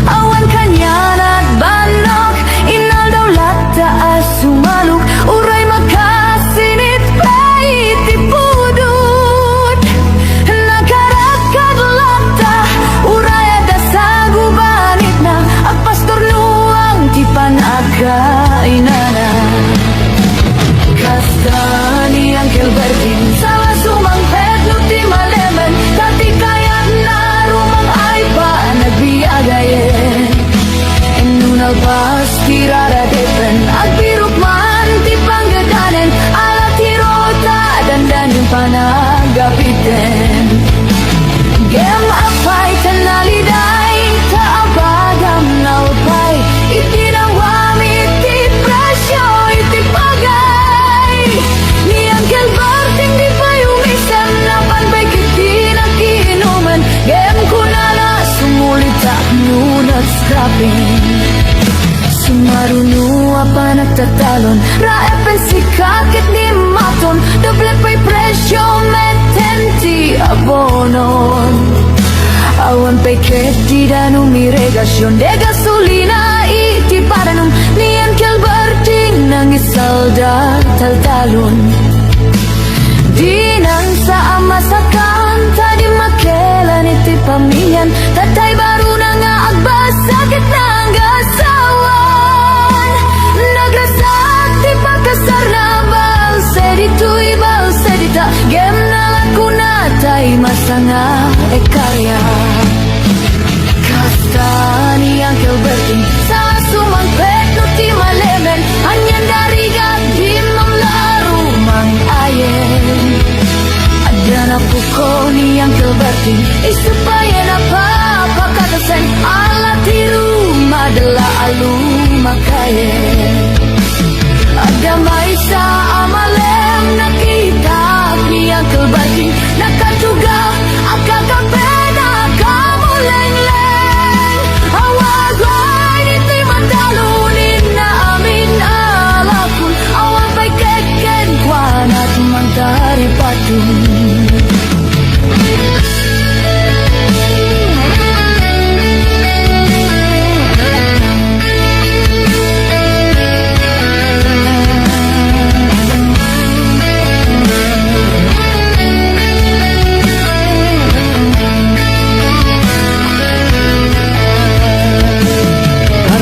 awan kanyan at banok inal daw lata as sumaluk uray makasinit pa iti pudut nakarakad lata uray ada sa gubanit na ang pastor luang ti panagkainana kasta ni Angel Bertin salah sumang pedlo ti malemen tati kayat na rumang ay pa nagbiagayen enunal pas kirara depen agbirok man ti panggadanen ala tirota dandan yung panagapiten gem apay kanaliday kaabagam nalpay itinawami ti presyo iti pagay ni Angel Bertin di pa yumisem na panbay kiti nakiinuman gem kunala sumulit sa nunat scrapping sumarunu apa nagtatalon raepen si kakit ni maton doble pa'y presyo metenti abonon awan pa'y kredi dan umiregasyon de gasolina iti paranum ni Angel Bertin nang isalda taltalon di nang sa amasakan tadi makelan iti pamilyan tatay baru na nga agbasakit ng asawan nagrasak ti pagkasar na balsedito'y balsedita gem na lakuna tay masanga ekarya kasta ni Angel Bertin sa sumangpet no ti malemen anyan darigat di mamlaro mang ayen adana puko ni Angel Bertin isupaya na papakatasen ala tiru madala alu makayen ada may sa amalem nakita ni Angel Bertin nakatugak akakapena kamuleng-leng awagay niti mandalunin na amin alakun awan pa'y keken kwan at mantari patun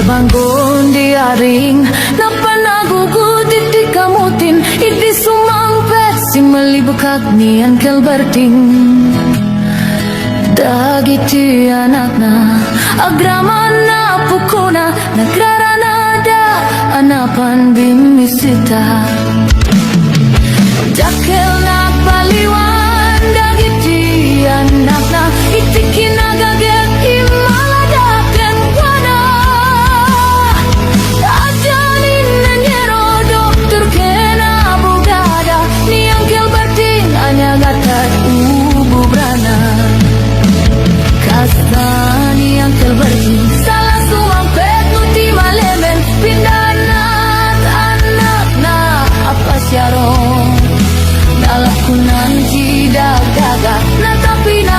Banggon di aring na panagugud iti kamutin iti sumangpet si malibukag ni Angel Bertin dagiti anak na agraman na pukuna nagraranada anapan bimisita dakel na paliwan dagiti anak na iti kinagaget imaladaken wana ajalin na nyero doktor kena abogada ni Angel Bertin anyagatay ububrana kasta ni Angel Bertin salah sumangpet no ti malemen pindanat anak na apasyaro nalakunan ti dagdaga na tapi na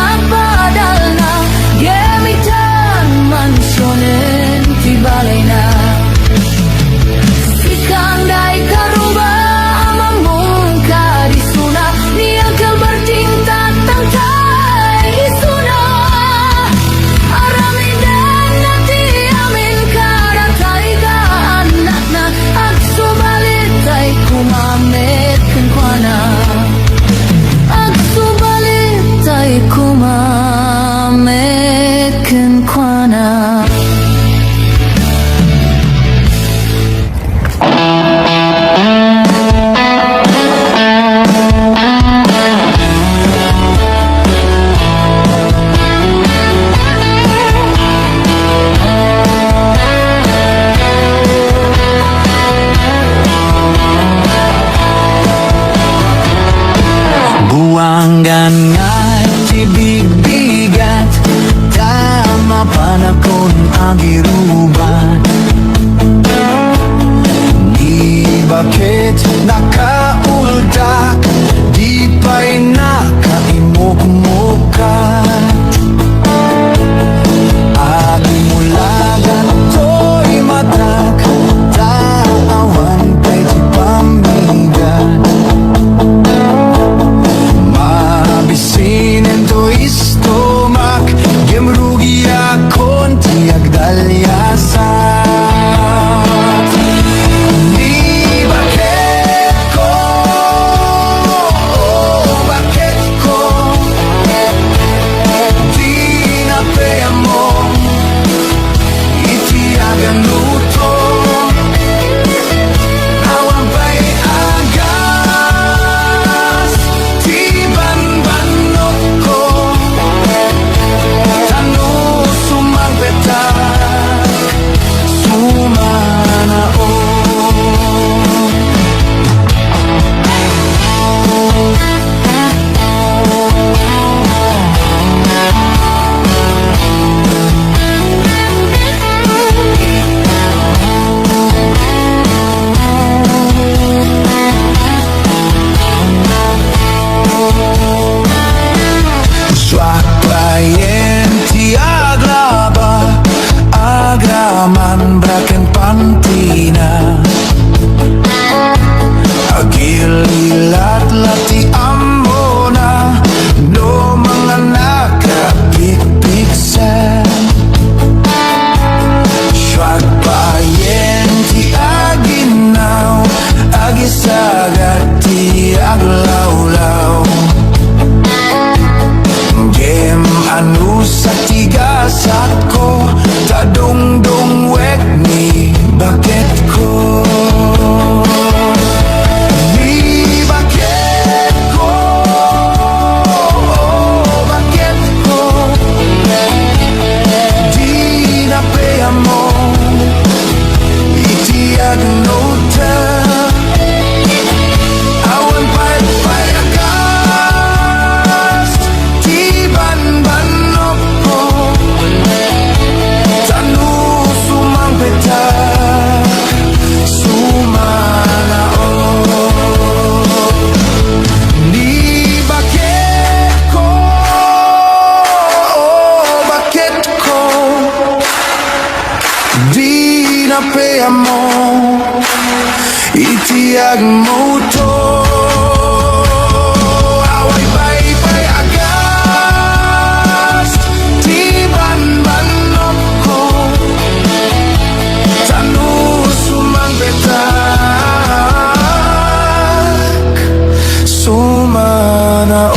sa tigas ako tadungdong wek ni bakit ko ni bakit ko bakit ko di na paya mo itiag nota awan payagas di ban-banok ko tanu sumang peta sumanao ni bakit ko bakit ko di na paya mo itiag mo to away bay agas di ban-banok ko tanu sumang betak sumanao.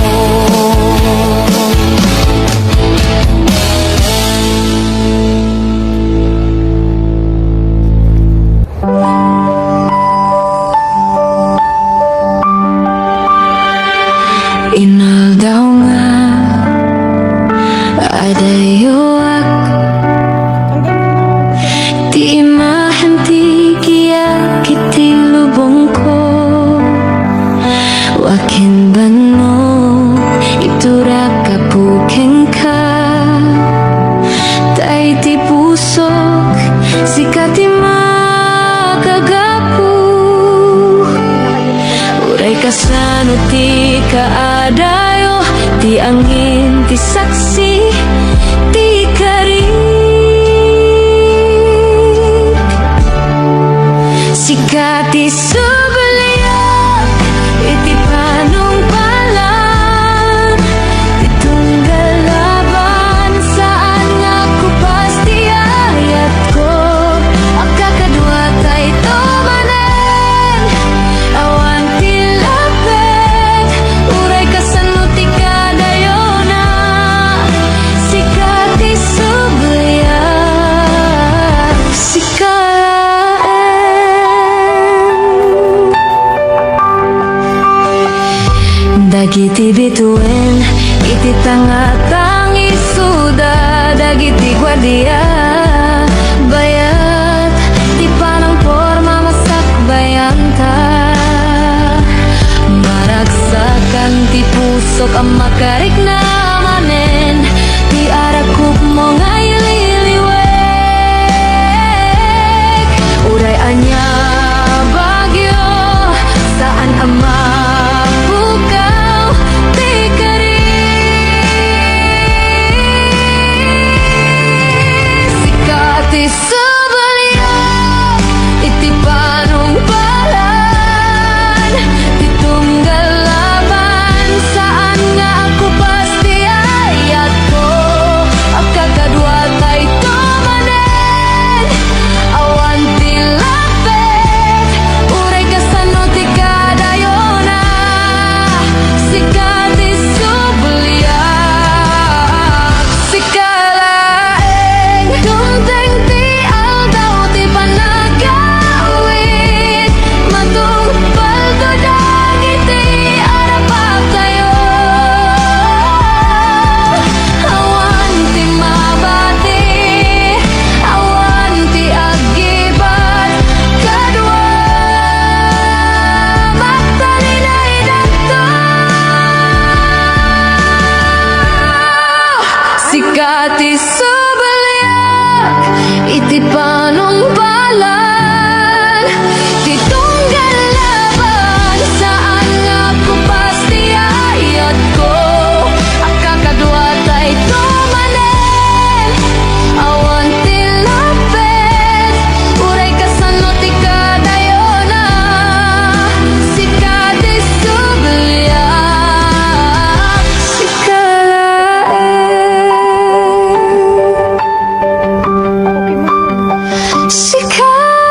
Inal daw nga ada yuak di mahenti kia kiti lubong ko wakin bano itura kapukeng ka tay ti pusok sikati makagapu uray kasano ti kaadayo ti angin ti saksi ti karik sikati subaliak iti panong palan itunggal laban saan nga pasti ayat ko akakadwa tay tomanen awan ti lapet uray kasano ti kadayona sikati subaliak dagiti bituin iti tangatang isuda dagiti gwardiya bayat ti panang forma masak bayanta maragsakan ti pusok ang makarik na manen ti arakuk mo ngay liliwek uray anya bagyo saan ama subaliak iti panong palan ditunggal laban saan nga ako pasti ayat ko akakadwa tay tomanen awan ti lapet uray kasano ti kadayona sikati subaliak sikalaeng dumteng ti aldaw ti panagawit matong paltodang iti arapag tayo awan ti mabati awan ti agibat kadwa magtalinay danto sikati subaliak iti panong palan ditunggal laban saan nga ko pasti ayat ko akakadwa tay tomanen awan ti lapet uray kasano ti kadayona sikati subaliak sikalaeng sikalaeng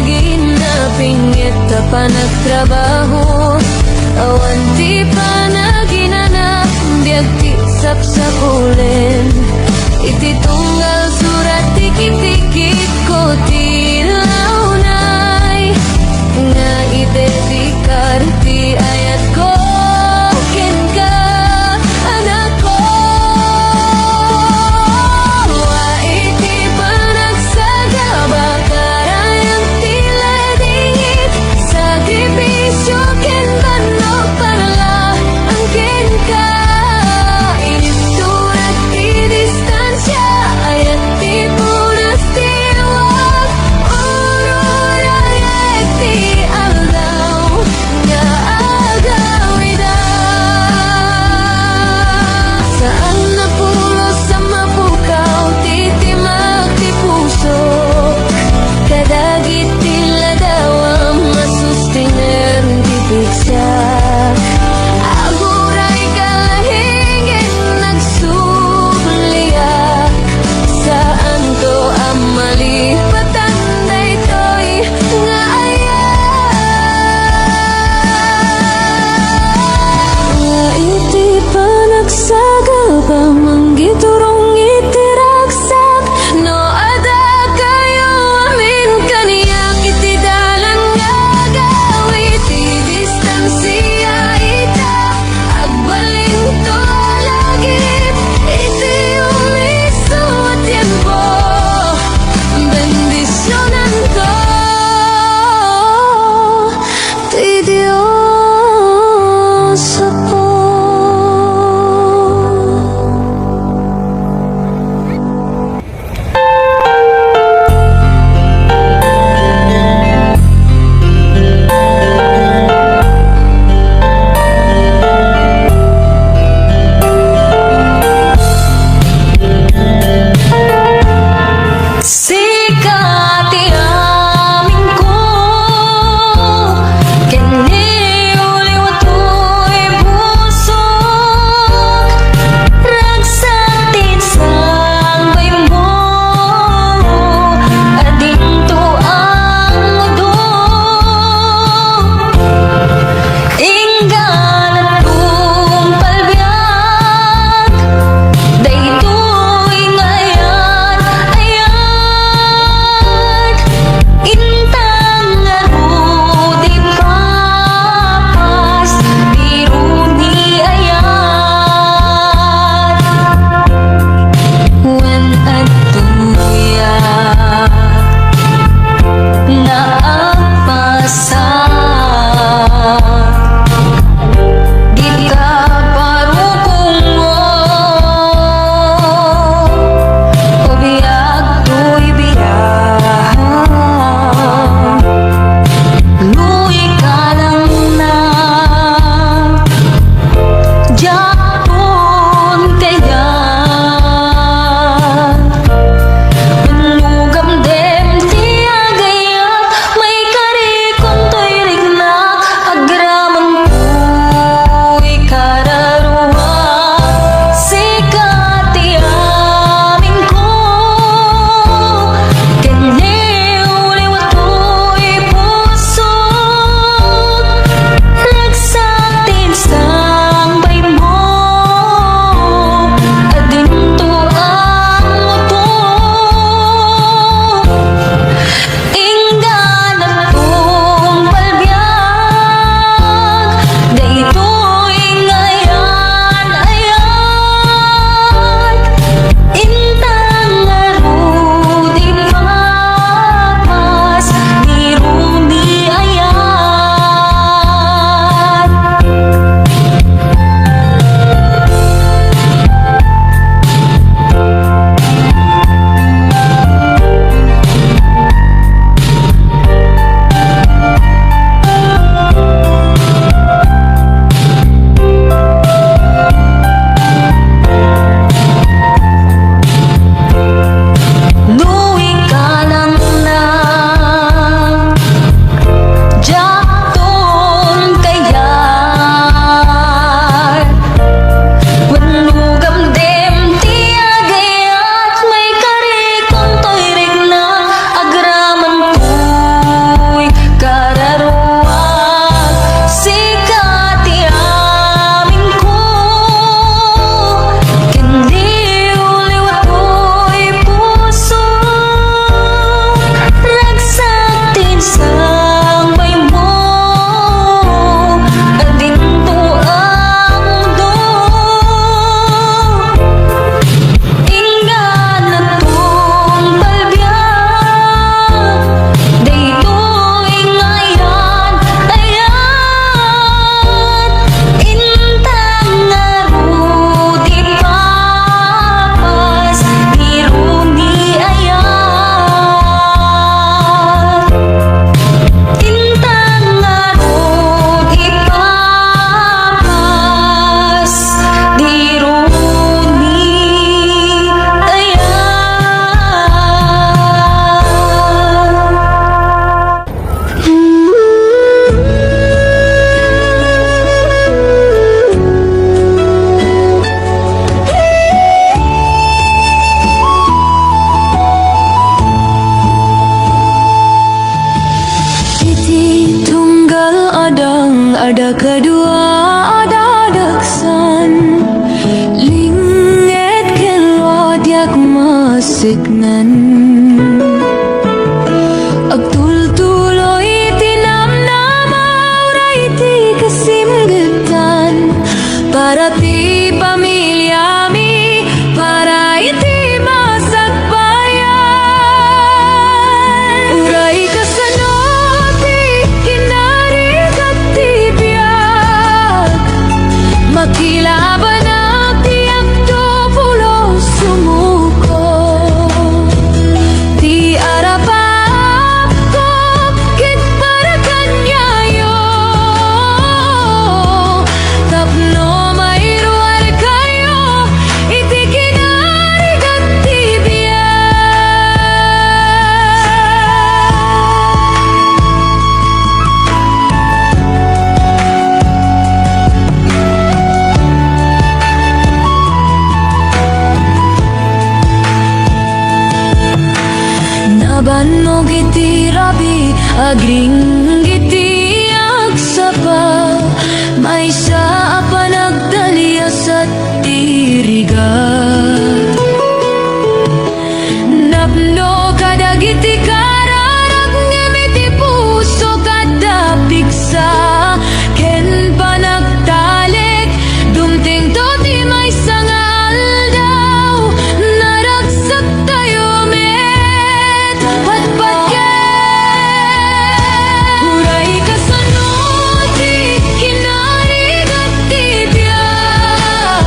ginapingit pa nagtrabaho. Awan di pa naginana, biag tisap sa kulen. Iti tunggal surat tikit-tikit ko tilaunay. Nga idedikar ti ayat ko ken ka, anak ko. Wa iti panagsagaba karayang tila dingit. Sakripisyo ken banok para ang ken ka. Initurat ti distansya ayat ti punas ti luwag. Kakadua dadagsan Linget kelwat yak masiknan Agtultuloy tinamnamaw iti kasimgetan Para ti pamilya mi Para iti masagbayan Uray kasano ti kinarigat ti biyak Makilaban ang tiyak to pulo sumuko Di arapap ko kit para kanyayo Tapno mairuar kayo iti kinarigat ti biyak Naban mo giti rabi agring giti agsapa May sa apa nagdalya sa tiriga Napno kadagiti kararag ngamiti puso kada piksa Ken pa nagtalik dumting to di may sangal daw Naragsak tayo met patpatyan Uray kasano ti kinarigat ti biyak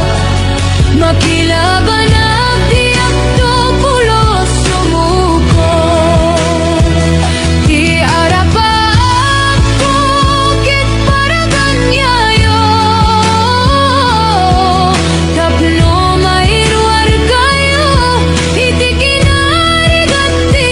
Makilaban ang tiyak to pulo sumuko Di arapap ko kit para kanyayo Tapno mairuar kayo iti kinarigat ti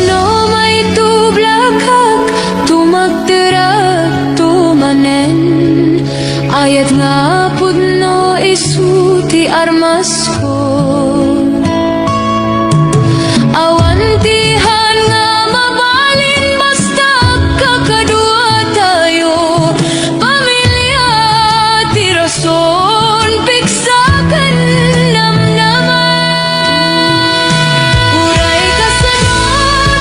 No may tublakak tumagtirat tumanen Ayat nga pudno isuti armas ko Awantihan nga mabalin basta kakadua tayo Pamilya ti rason piksakan namnaman Uray kasano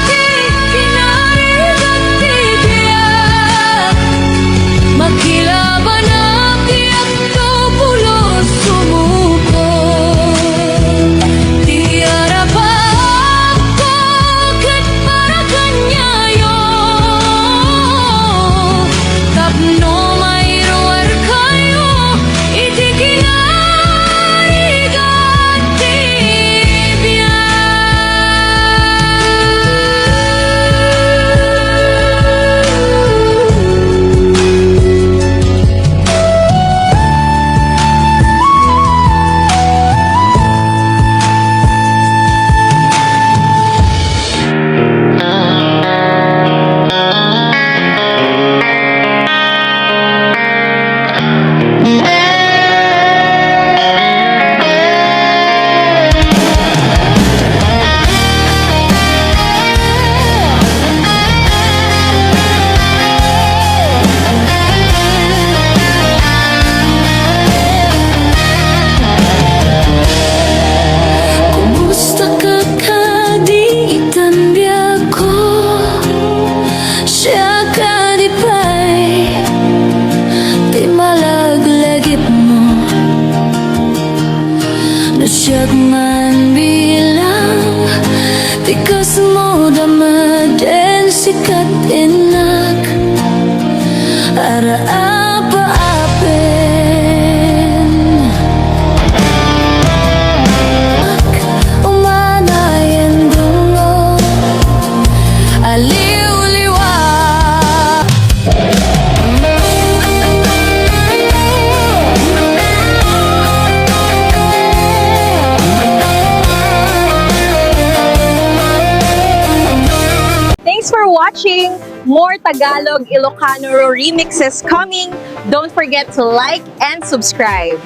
ti kinarigat ti biyak Makilaban ang tiyak to pulo sumuko Di arapap ko ket para kanyayo Tapno mairuar kayo iti kinarigat ti biyak Kumusta ka kadiitan biyak ko Siya kadipay Di malaglagip mo Na siya man bilang Tikas mo damaden sikat inak Ara apa-apin Umanayan dungo Aliw-liwa Thanks for watching! More Tagalog Ilocano remixes coming. Don't forget to like and subscribe.